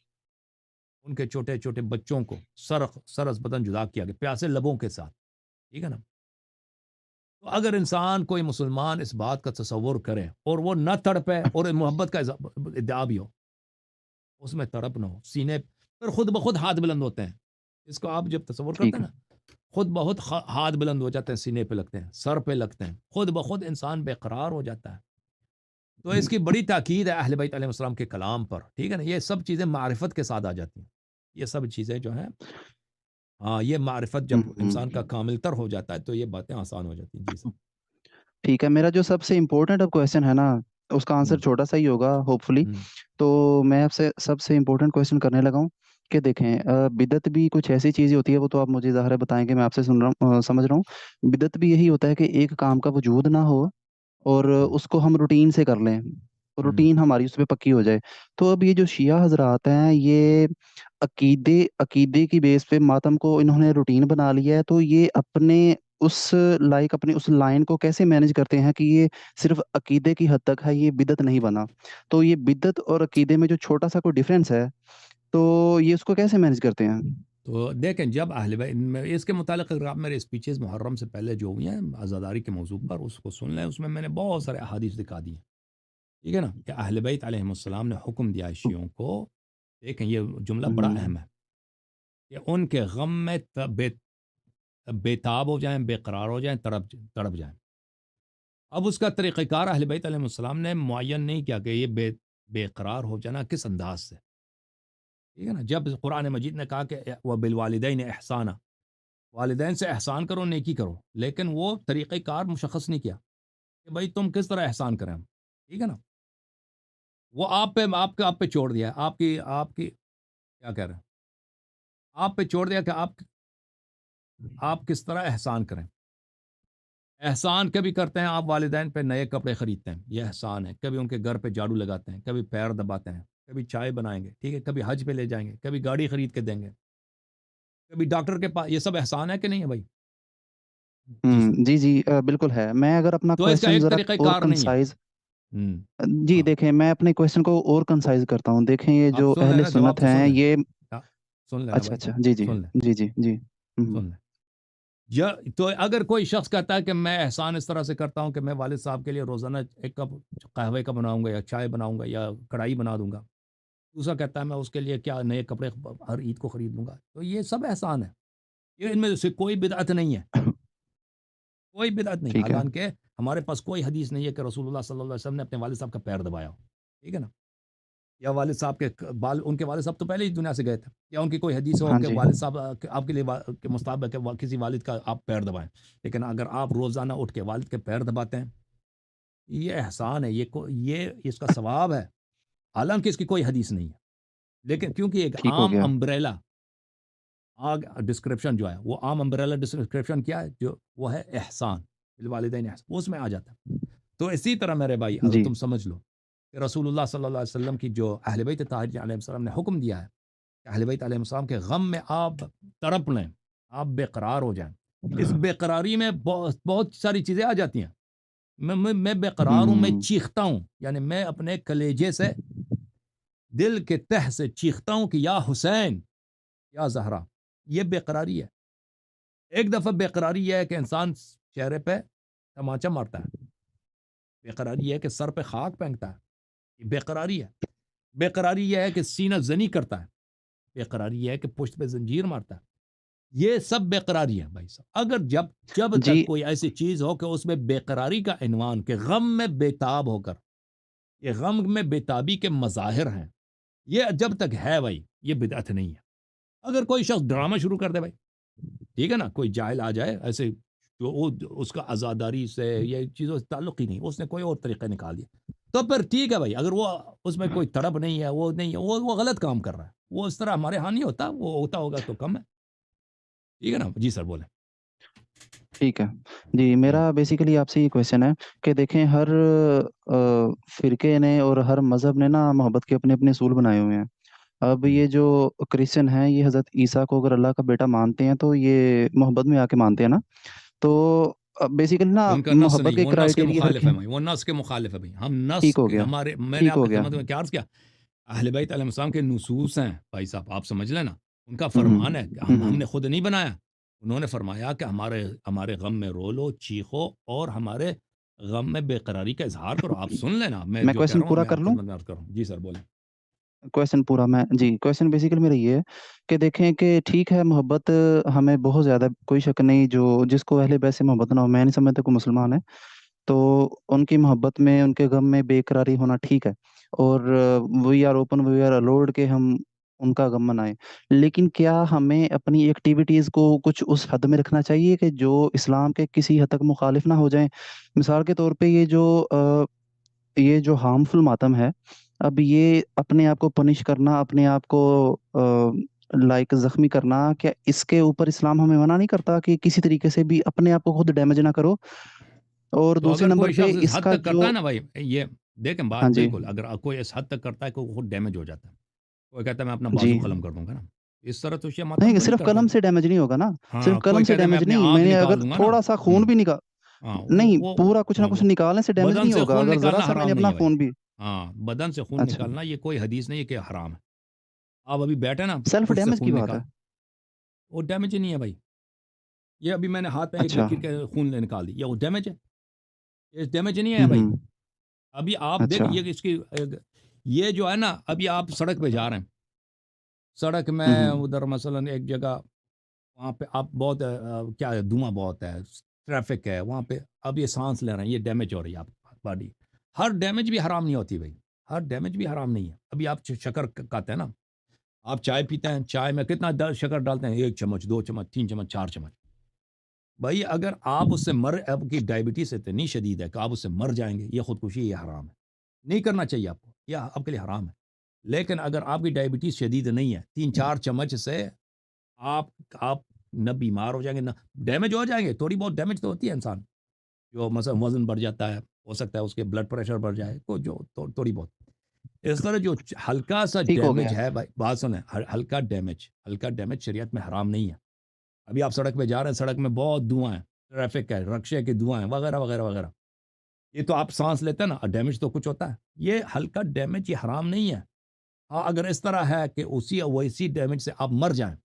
ان کے چھوٹے چھوٹے بچوں کو سرس بدن جدا کیا گیا پیاسے لبوں کے ساتھ، ٹھیک ہے نا؟ تو اگر انسان کوئی مسلمان اس بات کا تصور کرے اور وہ نہ تڑپے اور محبت کا ادعا بھی ہو، اس میں تڑپ نہ ہو، سینے پر خود بخود ہاتھ بلند ہوتے ہیں، اس کو آپ جب تصور کرتے ٹھیک ہیں ہے، نا، خود بہت ہاتھ بلند ہو جاتے ہیں، سینے پہ لگتے ہیں، سر پہ لگتے ہیں، خود بخود انسان بے قرار ہو جاتا ہے۔ تو اس کی بڑی تاکید ہے اہل بیت علیہ السلام کے کلام پر، ٹھیک ہے نا؟ یہ سب چیزیں معرفت کے ساتھ آ جاتی ہیں، یہ سب چیزیں جو ہیں، ہاں، یہ معرفت جب انسان کا کامل تر ہو جاتا ہے تو یہ باتیں آسان ہو جاتی ہیں۔ جی سر۔ ٹھیک ہے، میرا جو سب سے امپورٹنٹ اب کویشچن ہے نا، اس کا آنسر چھوٹا سا ہی ہوگا ہوپ فلی، تو میں آپ سے سب سے امپورٹنٹ کویشچن کرنے لگا ہوں کہ دیکھیں بدعت بھی کچھ ایسی چیزیں ہوتی ہے، وہ تو آپ مجھے ظاہر ہے بتائیں گے، میں آپ سے سن رہا ہوں، سمجھ رہا ہوں، بدعت بھی یہی ہوتا ہے کہ ایک کام کا وجود نہ ہو اور اس کو ہم روٹین سے کر لیں، روٹین ہماری اس پہ پکی ہو جائے۔ تو اب یہ جو شیعہ حضرات ہیں، یہ عقیدے کی بیس پہ ماتم کو انہوں نے روٹین بنا لیا ہے، تو یہ اپنے اس لائن کو کیسے مینج کرتے ہیں کہ یہ صرف عقیدے کی حد تک ہے، یہ بدعت نہیں بنا؟ تو یہ بدعت اور عقیدے میں جو چھوٹا سا کوئی ڈیفرنس ہے، تو یہ اس کو کیسے مینج کرتے ہیں؟ تو دیکھیں، جب اہل بیت میں اس کے متعلق اگر آپ میرے اسپیچز محرم سے پہلے جو ہوئی ہیں عزاداری کے موضوع پر، اس کو سن لیں، اس میں نے بہت سارے احادیث دکھا دی ہیں، ٹھیک ہے نا؟ کہ اہل بیت علیہ السلام نے حکم دیا ہے شیعوں کو، دیکھیں یہ جملہ بڑا اہم ہے، کہ ان کے غم میں بےتاب ہو جائیں، بے قرار ہو جائیں، تڑپ جائیں۔ اب اس کا طریقہ کار اہل بیت علیہ السلام نے معین نہیں کیا کہ یہ بے قرار ہو جانا کس انداز سے، ٹھیک ہے نا؟ جب قرآن مجید نے کہا کہ وبالوالدین احسانہ، والدین سے احسان کرو، نیکی کرو، لیکن وہ طریقہ کار مشخص نہیں کیا کہ بھائی تم کس طرح احسان کریں ہم، ٹھیک ہے نا؟ وہ آپ پہ چھوڑ دیا، آپ کی کیا کہہ رہے ہیں، آپ پہ چھوڑ دیا کہ آپ کس طرح احسان کریں۔ احسان کبھی کرتے ہیں آپ والدین پہ، نئے کپڑے خریدتے ہیں، یہ احسان ہے، کبھی ان کے گھر پہ جھاڑو لگاتے ہیں، کبھی پیر دباتے ہیں، کبھی چائے بنائیں گے، ٹھیک ہے، کبھی حج پہ لے جائیں گے، کبھی گاڑی خرید کے دیں گے، کبھی ڈاکٹر کے پاس، یہ سب احسان ہے کہ نہیں ہے بھائی؟ جی سر۔ جی جی بالکل ہے۔ میں اگر اپنا تو اس کا کویشچن ایک ذرا طریقہ اور کار نہیں ہے۔ کنسائز، جی ہاں، دیکھیں میں اپنے کویشچن کو اور کنسائز کرتا ہوں۔ دیکھیں یہ آپ جو سن اہل لینا، جواب سنت تو سن ہیں لیں، یہ، سن لینا اچھا بھائی، اچھا، جی جی سن لیں، جی جی جی، سن لیں۔ تو اگر کوئی شخص کہتا ہے کہ میں احسان اس طرح سے کرتا ہوں کہ میں والد صاحب کے لیے روزانہ ایک کپ قہوے کا بناؤں گا یا چائے بناؤں گا یا کڑھائی بنا دوں گا، دوسرا کہتا ہے میں اس کے لیے کیا نئے کپڑے ہر عید کو خرید لوں گا، تو یہ سب احسان ہے، یہ ان میں سے کوئی بدعت نہیں ہے، کوئی بدعت نہیں، ٹھیک ہے، حالانکہ ہمارے پاس کوئی حدیث نہیں ہے کہ رسول اللہ صلی اللہ علیہ وسلم نے اپنے والد صاحب کا پیر دبایا ہو، ٹھیک ہے نا؟ یا والد صاحب کے ان کے والد صاحب تو پہلے ہی دنیا سے گئے تھے، یا ان کی کوئی حدیث ہو ہاں کہ جی، والد صاحب آپ کے لیے کے مستحب ہے کہ کسی والد کا آپ پیر دبائیں، لیکن اگر آپ روزانہ اٹھ کے والد کے پیر دباتے ہیں، یہ احسان ہے، یہ اس کا ثواب ہے، حالانکہ اس کی کوئی حدیث نہیں ہے، لیکن کیونکہ ایک ٹھیک ہو عام گیا، امبریلا ڈسکرپشن جو ہے، وہ عام امبریلا ڈسکرپشن کیا ہے، جو وہ ہے احسان، بالوالدین احسان، اس میں آ جاتا ہے۔ تو اسی طرح میرے بھائی اگر جی تم سمجھ لو کہ رسول اللہ صلی اللہ علیہ وسلم کی جو اہل بیت طاہرین علیہ السلام نے حکم دیا ہے کہ اہل بیت علیہ السلام کے غم میں آپ تڑپ لیں، آپ بے قرار ہو جائیں، اس بے قراری میں بہت ساری چیزیں آ جاتی ہیں۔ میں بے قرار ہوں، میں چیختا ہوں، یعنی میں اپنے کلیجے سے، دل کے تہ سے چیختا ہوں کہ یا حسین، یا زہرا، یہ بے قراری ہے۔ ایک دفعہ بے قراری یہ ہے کہ انسان چہرے پہ تماچا مارتا ہے، بے قراری یہ ہے کہ سر پہ خاک پھینکتا ہے، یہ بے قراری ہے۔ بے قراری یہ ہے کہ سینہ زنی کرتا ہے، بے قراری یہ ہے کہ پشت پہ زنجیر مارتا ہے، یہ سب بے قراری ہے بھائی صاحب۔ اگر جب جی تک کوئی ایسی چیز ہو کہ اس میں بے قراری کا عنوان، کہ غم میں بےتاب ہو کر، یہ غم میں بےتابی کے مظاہر ہیں، یہ جب تک ہے بھائی، یہ بدعت نہیں ہے۔ اگر کوئی شخص ڈرامہ شروع کر دے بھائی، ٹھیک ہے نا، کوئی جاہل آ جائے ایسے، اس کا عزاداری سے یہ چیزوں سے تعلق ہی نہیں، اس نے کوئی اور طریقہ نکال دیا، تو پھر ٹھیک ہے بھائی، اگر وہ اس میں کوئی تڑپ نہیں ہے، وہ نہیں ہے، وہ غلط کام کر رہا ہے، وہ اس طرح ہمارے ہاں نہیں ہوتا، وہ ہوتا ہوگا تو کم ہے، ٹھیک ہے نا؟ جی سر بولیں۔ ٹھیک ہے، جی میرا بیسیکلی آپ سے یہ کویشچن ہے کہ دیکھیں ہر فرقے نے اور ہر مذہب نے نا محبت کے اپنے اپنے اصول بنائے ہوئے ہیں۔ اب ہوں۔ یہ جو کرسچن ہیں یہ حضرت عیسیٰ کو اگر اللہ کا بیٹا مانتے ہیں تو یہ محبت میں آ کے مانتے ہیں نا، تو بیسیکلی نا ان کا نص محبت نہیں، کے وہ نص کے کرائٹیریا مخالف رکھیں. ہے بھائی، وہ نص کے مخالف ہے بھائی، ہم نص ٹھیک ہو گیا، ہمارے، میں نے ٹھیک آپ ہو کی گیا. خدمت میں کیا عرض کیا، اہل بیت علیہ السلام کے نصوص ہیں بھائی صاحب، آپ سمجھ لینا، ان کا ہوں فرمان ہے کہ ہم ہوں نے خود نہیں بنایا، انہوں نے فرمایا کہ ہمارے غم میں رو لو، چیخو، اور ہمارے غم میں بے قراری کا اظہار کرو. آپ سن لینا، میں میں جو کہہ کویشچن رہا ہوں پورا میں کر آپ کی لوں. خدمت میں عرض کر رہا ہوں. جی سر بولیں. کویشچن پورا میں جی کویشچن بیسیکلی میرا یہ ہے کہ دیکھیں کہ ٹھیک ہے محبت ہمیں بہت زیادہ، کوئی شک نہیں، جو جس کو اہل بیت سے محبت نہ ہو، میں نہیں سمجھتا کوئی مسلمان ہے، تو ان کی محبت میں، ان کے غم میں بے قراری ہونا ٹھیک ہے، اور we are open, we are allowed کہ ہم ان کا غم منائیں. لیکن کیا ہمیں اپنی ایکٹیویٹیز کو کچھ اس حد میں رکھنا چاہیے کہ جو اسلام کے کسی حد تک مخالف نہ ہو جائیں؟ مثال کے طور پہ یہ جو ہارمفل ماتم ہے، اب یہ اپنے آپ کو پنش کرنا، اپنے آپ کو لائک زخمی کرنا، کیا اس کے اوپر اسلام ہمیں منع نہیں کرتا کہ کسی طریقے سے بھی اپنے آپ کو خود ڈیمیج نہ کرو؟ اور تو دوسرے اگر نمبر کوئی پہ شخص اس اس حد کا تک کرتا جو، ہے نا بھائی، یہ دیکھیں بات ہاں جی بالکل، اگر کوئی اس حد تک کرتا ہے کہ وہ خود ڈیمیج ہو جاتا ہے، کوئی کہتا ہے میں اپنا جی، بازو قلم کر دوں گا نا، اس طرح تو شیعہ ماتم نہیں تو نہیں صرف کرتے قلم ہیں. سے ڈیمیج نہیں ہوگا نا، صرف ہاں قلم کوئی سے کہتا ہے میں ڈیمیج اپنی نہیں، میں آنکھ نے اگر نکال دوں گا نا. تھوڑا سا ہوں. خون بھی نکال، ہاں نہیں وہ پورا کچھ نہ ہاں کچھ وہ نکالنے سے ڈیمیج بدن نہیں سے ہوگا، خون اگر ذرا نکالنا سا میں نے حرام نہیں اپنا ہے بھائی. خون بھی. ہاں بدن سے خون اچھا، نکالنا یہ کوئی حدیث نہیں ہے کہ حرام ہے. آپ ابھی بیٹھے نا، سیلف مجھ سے ڈیمیج کی خون بات ہے. نکال، وہ ڈیمیج ہی نہیں ہے بھائی. یہ ابھی میں نے ہاتھ میں ایک اچھا، لکیر کے خون نکال دی، یہ وہ ڈیمیج ہے؟ یہ ڈیمیج نہیں ہے بھائی. ہوں، ابھی آپ دیکھ اچھا، یہ اس کی یہ جو ہے نا، ابھی آپ سڑک پہ جا رہے ہیں، سڑک میں ہوں، ادھر مثلا ایک جگہ، وہاں پہ آپ بہت کیا ہے، دھواں بہت ہے، ٹریفک ہے وہاں پہ، اب یہ سانس لے رہے ہیں، یہ ڈیمیج ہو رہی ہے آپ باڈی. ہر ڈیمیج بھی حرام نہیں ہوتی بھائی، ہر ڈیمیج بھی حرام نہیں ہے. ابھی آپ شکر کھاتے ہیں نا، آپ چائے پیتے ہیں، چائے میں کتنا شکر ڈالتے ہیں، 1 چمچ، 2 چمچ، 3 چمچ، 4 چمچ. بھائی اگر آپ اس سے آپ کی ڈائبٹیز اتنی شدید ہے کہ آپ اس سے مر جائیں گے، یہ خودکشی، یہ حرام ہے، نہیں کرنا چاہیے آپ کو، یہ آپ کے لیے حرام ہے. لیکن اگر آپ کی ڈائبٹیز شدید نہیں ہے، 3 4 چمچ سے آپ آپ نہ بیمار ہو جائیں گے، نہ ڈیمیج ہو جائیں گے. تھوڑی بہت ڈیمیج تو ہوتی ہے انسان، جو مثلا وزن بڑھ جاتا ہے، ہو سکتا ہے اس کے بلڈ پریشر بڑھ جائے، تو جو تھوڑی بہت اس طرح جو ہلکا سا ٹھیک ہو گیا. ڈیمیج ہے بھائی، بات سنیں، ہلکا ڈیمیج شریعت میں حرام نہیں ہے. ابھی آپ سڑک پہ جا رہے ہیں، سڑک میں بہت دھواں ہے، ٹریفک ہے، رکشے کے دھواں ہیں، وغیرہ وغیرہ وغیرہ، یہ تو آپ سانس لیتے ہیں نا، ڈیمیج تو کچھ ہوتا ہے. یہ ہلکا ڈیمیج یہ حرام نہیں ہے. ہاں اگر اس طرح ہے کہ ویسی ڈیمیج سے آپ مر جائیں،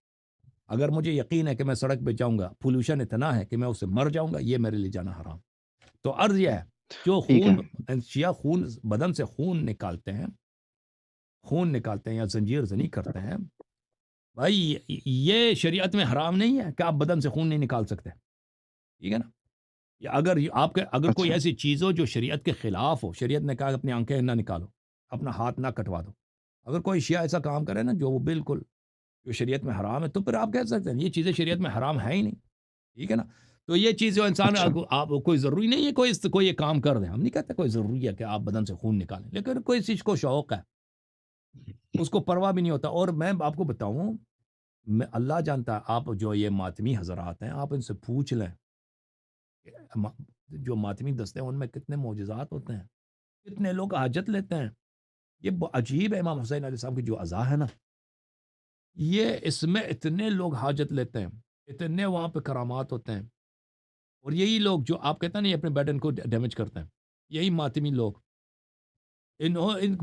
اگر مجھے یقین ہے کہ میں سڑک پہ جاؤں گا، پولوشن اتنا ہے کہ میں اس سے مر جاؤں گا، یہ میرے لیے جانا حرام. تو عرض یہ ہے، جو ٹھیک ہے، شیعہ خون بدن سے خون نکالتے ہیں، یا زنجیر زنی کرتے ہیں، بھائی یہ شریعت میں حرام نہیں ہے کہ آپ بدن سے خون نہیں نکال سکتے. ٹھیک ہے نا؟ یا اگر کوئی اچھا، ایسی چیز ہو جو شریعت کے خلاف ہو، شریعت نے کہا کہ اپنی آنکھیں نہ نکالو، اپنا ہاتھ نہ کٹوا دو، اگر کوئی شیعہ ایسا کام کرے نا جو وہ بالکل جو شریعت میں حرام ہے، تو پھر آپ کہہ سکتے ہیں یہ چیزیں شریعت میں حرام ہے ہی نہیں. ٹھیک ہے نا؟ تو یہ چیز جو انسان اچھا، آپ کوئی ضروری نہیں ہے کوئی یہ کام کر دیں، ہم نہیں کہتے کوئی ضروری ہے کہ آپ بدن سے خون نکالیں، لیکن کوئی چیز کو شوق ہے، اس کو پرواہ بھی نہیں ہوتا. اور میں آپ کو بتاؤں، میں اللہ جانتا ہے، آپ جو یہ ماتمی حضرات ہیں، آپ ان سے پوچھ لیں کہ جو ماتمی دستے ہیں ان میں کتنے معجزات ہوتے ہیں، کتنے لوگ حاجت لیتے ہیں. یہ عجیب ہے، امام حسین علیہ السلام کی جو عزا ہے نا، یہ اس میں اتنے لوگ حاجت لیتے ہیں، اتنے وہاں پہ کرامات ہوتے ہیں. اور یہی لوگ جو آپ کہتے ہیں نا یہ اپنے بیڈن کو ڈیمیج کرتے ہیں، یہی ماتمی لوگ،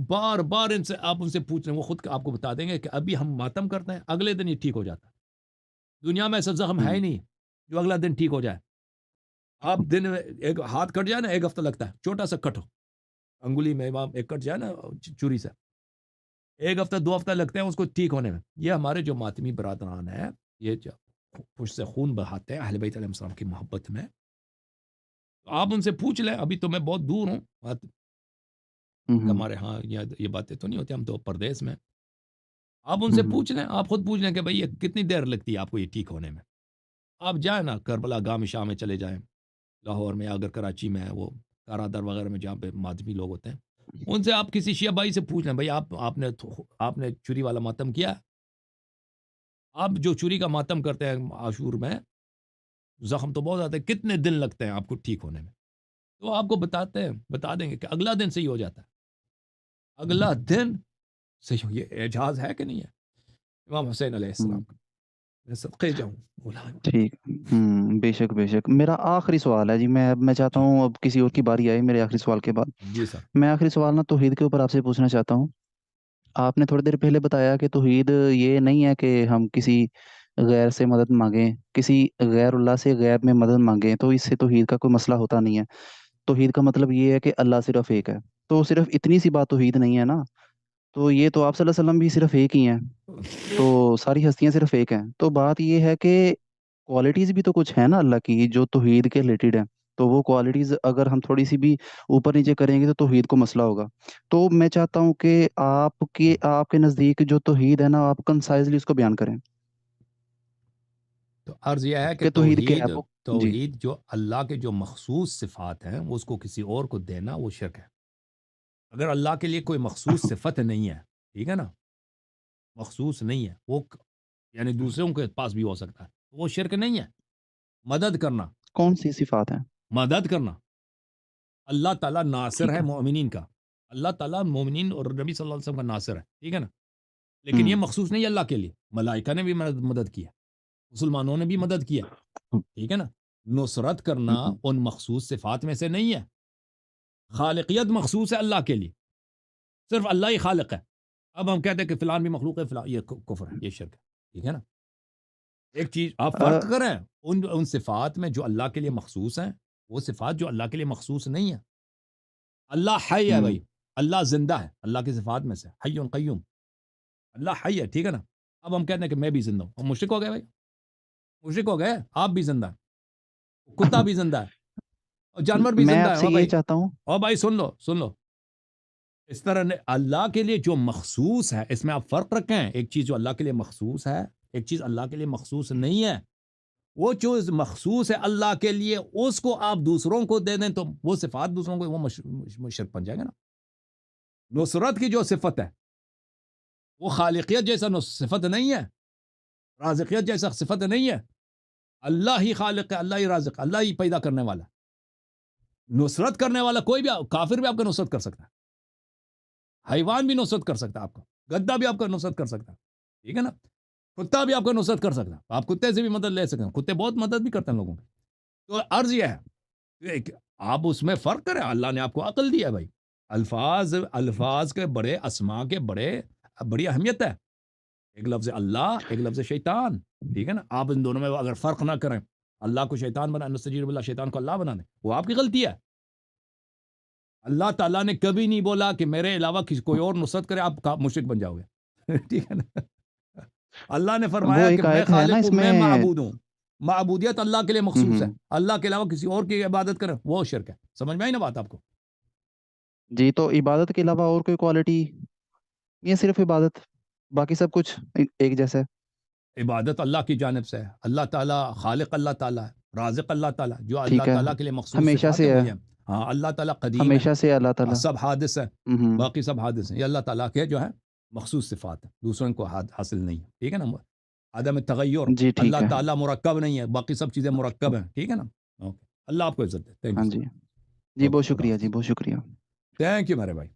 بار بار ان سے پوچھ رہے ہیں، وہ خود آپ کو بتا دیں گے کہ ابھی ہم ماتم کرتے ہیں، اگلے دن یہ ٹھیک ہو جاتا ہے. دنیا میں ایسا زخم ہے ہوں، ہی نہیں جو اگلا دن ٹھیک ہو جائے. آپ دن میں ایک ہاتھ کٹ جائے نا، 1 ہفتہ لگتا ہے، چھوٹا سا کٹ ہو انگلی میں، وہاں ایک کٹ جائے نا چوری سے، 1 ہفتہ 2 ہفتہ لگتے ہیں اس کو ٹھیک ہونے میں. یہ ہمارے جو ماتمی برادران ہیں، یہ جو خوش سے خون بہاتے ہیں اہل بیت علیہ السلام کی محبت میں، تو آپ ان سے پوچھ لیں. ابھی تو میں بہت دور ہوں، ہوں، ہمارے ہاں یہ باتیں تو نہیں ہوتی، ہم تو پردیس میں. آپ ان سے ہوں، پوچھ لیں، آپ خود پوچھ لیں کہ بھئی یہ کتنی دیر لگتی ہے آپ کو یہ ٹھیک ہونے میں. آپ جائیں نا کربلا گام شاہ میں چلے جائیں، لاہور میں، اگر کراچی میں ہے وہ کارا در وغیرہ میں جہاں پہ مادمی لوگ ہوتے ہیں، ان سے آپ کسی شیعہ بھائی سے پوچھ لیں، بھئی آپ نے چوری والا ماتم کیا؟ آپ جو چوری کا ماتم کرتے ہیں عاشور میں، زخم تو بہت آتے ہیں، کتنے دن لگتے ہیں آپ کو ٹھیک ہونے میں؟ تو آپ کو بتا دیں گے کہ اگلا دن صحیح ہو جاتا ہے، اگلا دن صحیح یہ اعجاز ہے کہ نہیں ہے امام حسین علیہ السلام کا میں صدقے جاؤں مولانا ٹھیک بے شک بے شک. میرا آخری سوال ہے جی. میں چاہتا جی ہوں اب کسی اور کی باری آئے میرے آخری سوال کے بعد. جی سر میں آخری سوال نا توحید کے اوپر آپ سے پوچھنا چاہتا ہوں. آپ نے تھوڑی دیر پہلے بتایا کہ توحید یہ نہیں ہے کہ ہم کسی غیر سے مدد مانگیں، کسی غیر اللہ سے غیب میں مدد مانگیں تو اس سے توحید کا کوئی مسئلہ ہوتا نہیں ہے. توحید کا مطلب یہ ہے کہ اللہ صرف ایک ہے. تو صرف اتنی سی بات توحید نہیں ہے نا. تو یہ تو آپ صلی اللہ علیہ وسلم بھی صرف ایک ہی ہیں. تو ساری ہستیاں صرف ایک ہیں. تو بات یہ ہے کہ کوالٹیز بھی تو کچھ ہیں نا اللہ کی جو توحید کے ریلیٹڈ ہیں. تو وہ کوالٹیز اگر ہم تھوڑی سی بھی اوپر نیچے کریں گے تو توحید کو مسئلہ ہوگا. تو میں چاہتا ہوں کہ آپ کے نزدیک جو توحید ہے نا آپ کنسائزلی اس کو بیان کریں تو عرض یہ ہے کہ کہ توحید کیا ہے وہ. جی توحید جو اللہ کے جو مخصوص صفات ہیں وہ اس کو کسی اور کو دینا وہ شرک ہے. اگر اللہ کے لیے کوئی مخصوص صفت نہیں ہے ٹھیک ہے نا مخصوص نہیں ہے وہ یعنی دوسروں کے پاس بھی ہو سکتا ہے وہ شرک نہیں ہے. مدد کرنا کون سی صفات ہیں؟ مدد کرنا اللہ تعالیٰ ناصر ٹھیک ہے ہے. مومنین کا. اللہ تعالیٰ مومنین اور نبی صلی اللہ علیہ وسلم کا ناصر ہے ٹھیک ہے نا لیکن یہ مخصوص نہیں ہے اللہ کے لیے. ملائکہ نے بھی مدد کی ہے مسلمانوں نے بھی مدد کیا ٹھیک ہے نا. نصرت کرنا ان مخصوص صفات میں سے نہیں ہے. خالقیت مخصوص ہے اللہ کے لیے صرف اللہ ہی خالق ہے. اب ہم کہتے ہیں کہ فلان بھی مخلوق ہے فلان یہ کفر ہے یہ شرک ہے ٹھیک ہے نا. ایک چیز آپ فرق کریں ان صفات میں جو اللہ کے لیے مخصوص ہیں وہ صفات جو اللہ کے لیے مخصوص نہیں ہیں. اللہ حی ہے بھائی اللہ زندہ ہے اللہ کی صفات میں سے حی قیوم اللہ حی ہے ٹھیک ہے نا. اب ہم کہتے ہیں کہ میں بھی زندہ ہوں ہم مشرک ہو گئے بھائی مشرک ہو گئے. آپ بھی زندہ ہیں کتا بھی زندہ ہے اور جانور بھی میں زندہ آپ ہے. سے ہاں یہ بھائی چاہتا ہوں اور بھائی سن لو اس طرح اللہ کے لیے جو مخصوص ہے اس میں آپ فرق رکھیں. ایک چیز جو اللہ کے لیے مخصوص ہے ایک چیز اللہ کے لیے مخصوص نہیں ہے. وہ چیز مخصوص ہے اللہ کے لیے اس کو آپ دوسروں کو دے دیں تو وہ صفات دوسروں کو وہ شرک بن جائے گا نا. نصرت کی جو صفت ہے وہ خالقیت جیسا صفت نہیں ہے رازقیت جیسا صفت نہیں ہے. اللہ ہی خالق ہے اللہ ہی رازق اللہ ہی پیدا کرنے والا. نصرت کرنے والا کوئی بھی کافر بھی آپ کا نصرت کر سکتا ہے حیوان بھی نصرت کر سکتا ہے آپ کا گدھا بھی آپ کا نصرت کر سکتا ہے ٹھیک ہے نا. کتا بھی آپ کا نصرت کر سکتا ہے آپ کتے سے بھی مدد لے سکتے ہیں. کتے بہت مدد بھی کرتے ہیں لوگوں کی. تو عرض یہ ہے کہ آپ اس میں فرق کریں. اللہ نے آپ کو عقل دیا ہے بھائی. الفاظ کے بڑے اسماء کے بڑی اہمیت ہے. ایک لفظ اللہ ایک لفظ شیطان ٹھیک ہے نا. آپ ان دونوں میں اگر فرق نہ کریں اللہ کو شیطان بنا نستجیب اللہ شیطان کو اللہ بنا دیں وہ آپ کی غلطی ہے. اللہ تعالیٰ نے کبھی نہیں بولا کہ میرے علاوہ کوئی اور نصرت کرے آپ مشرک بن جاؤ گے ٹھیک ہے نا. اللہ نے وہ فرمایا کہ ایک میں آیت ہے نا خالق اس ہوں میں میں. معبود ہوں. معبودیت اللہ کے لیے مخصوص ہے. اللہ کے علاوہ کسی اور کی عبادت کریں وہ شرک ہے. سمجھ میں آئی نا بات آپ کو. جی تو عبادت کے علاوہ اور کوئی کوالٹی یہ صرف عبادت باقی سب کچھ ایک جیسا ہے؟ عبادت اللہ کی جانب سے ہے. اللہ تعالیٰ خالق اللہ تعالیٰ ہے رازق اللہ تعالیٰ جو اللہ ٹھیک ہے. تعالیٰ کے لیے مخصوص ہمیشہ صفات سے ہیں ہے. وہی ہیں. ہاں اللہ تعالیٰ قدیم ہے ہمیشہ سے اللہ تعالیٰ. سب حادث ہے ہوں باقی سب حادث ہیں. یہ اللہ تعالیٰ کے جو ہے مخصوص صفات ہیں دوسروں کو حاصل نہیں ہے ٹھیک ہے نا. عدم تغیر جی ٹھیک اللہ ہے. تعالیٰ مرکب نہیں ہے باقی سب چیزیں مرکب ہیں ٹھیک ہے نا. اوکے اللہ آپ کو عزت دے. تھینک ہاں یو جی سر. جی اوکے بہت خدا شکریہ حافظ. جی بہت شکریہ. تھینک یو میرے بھائی.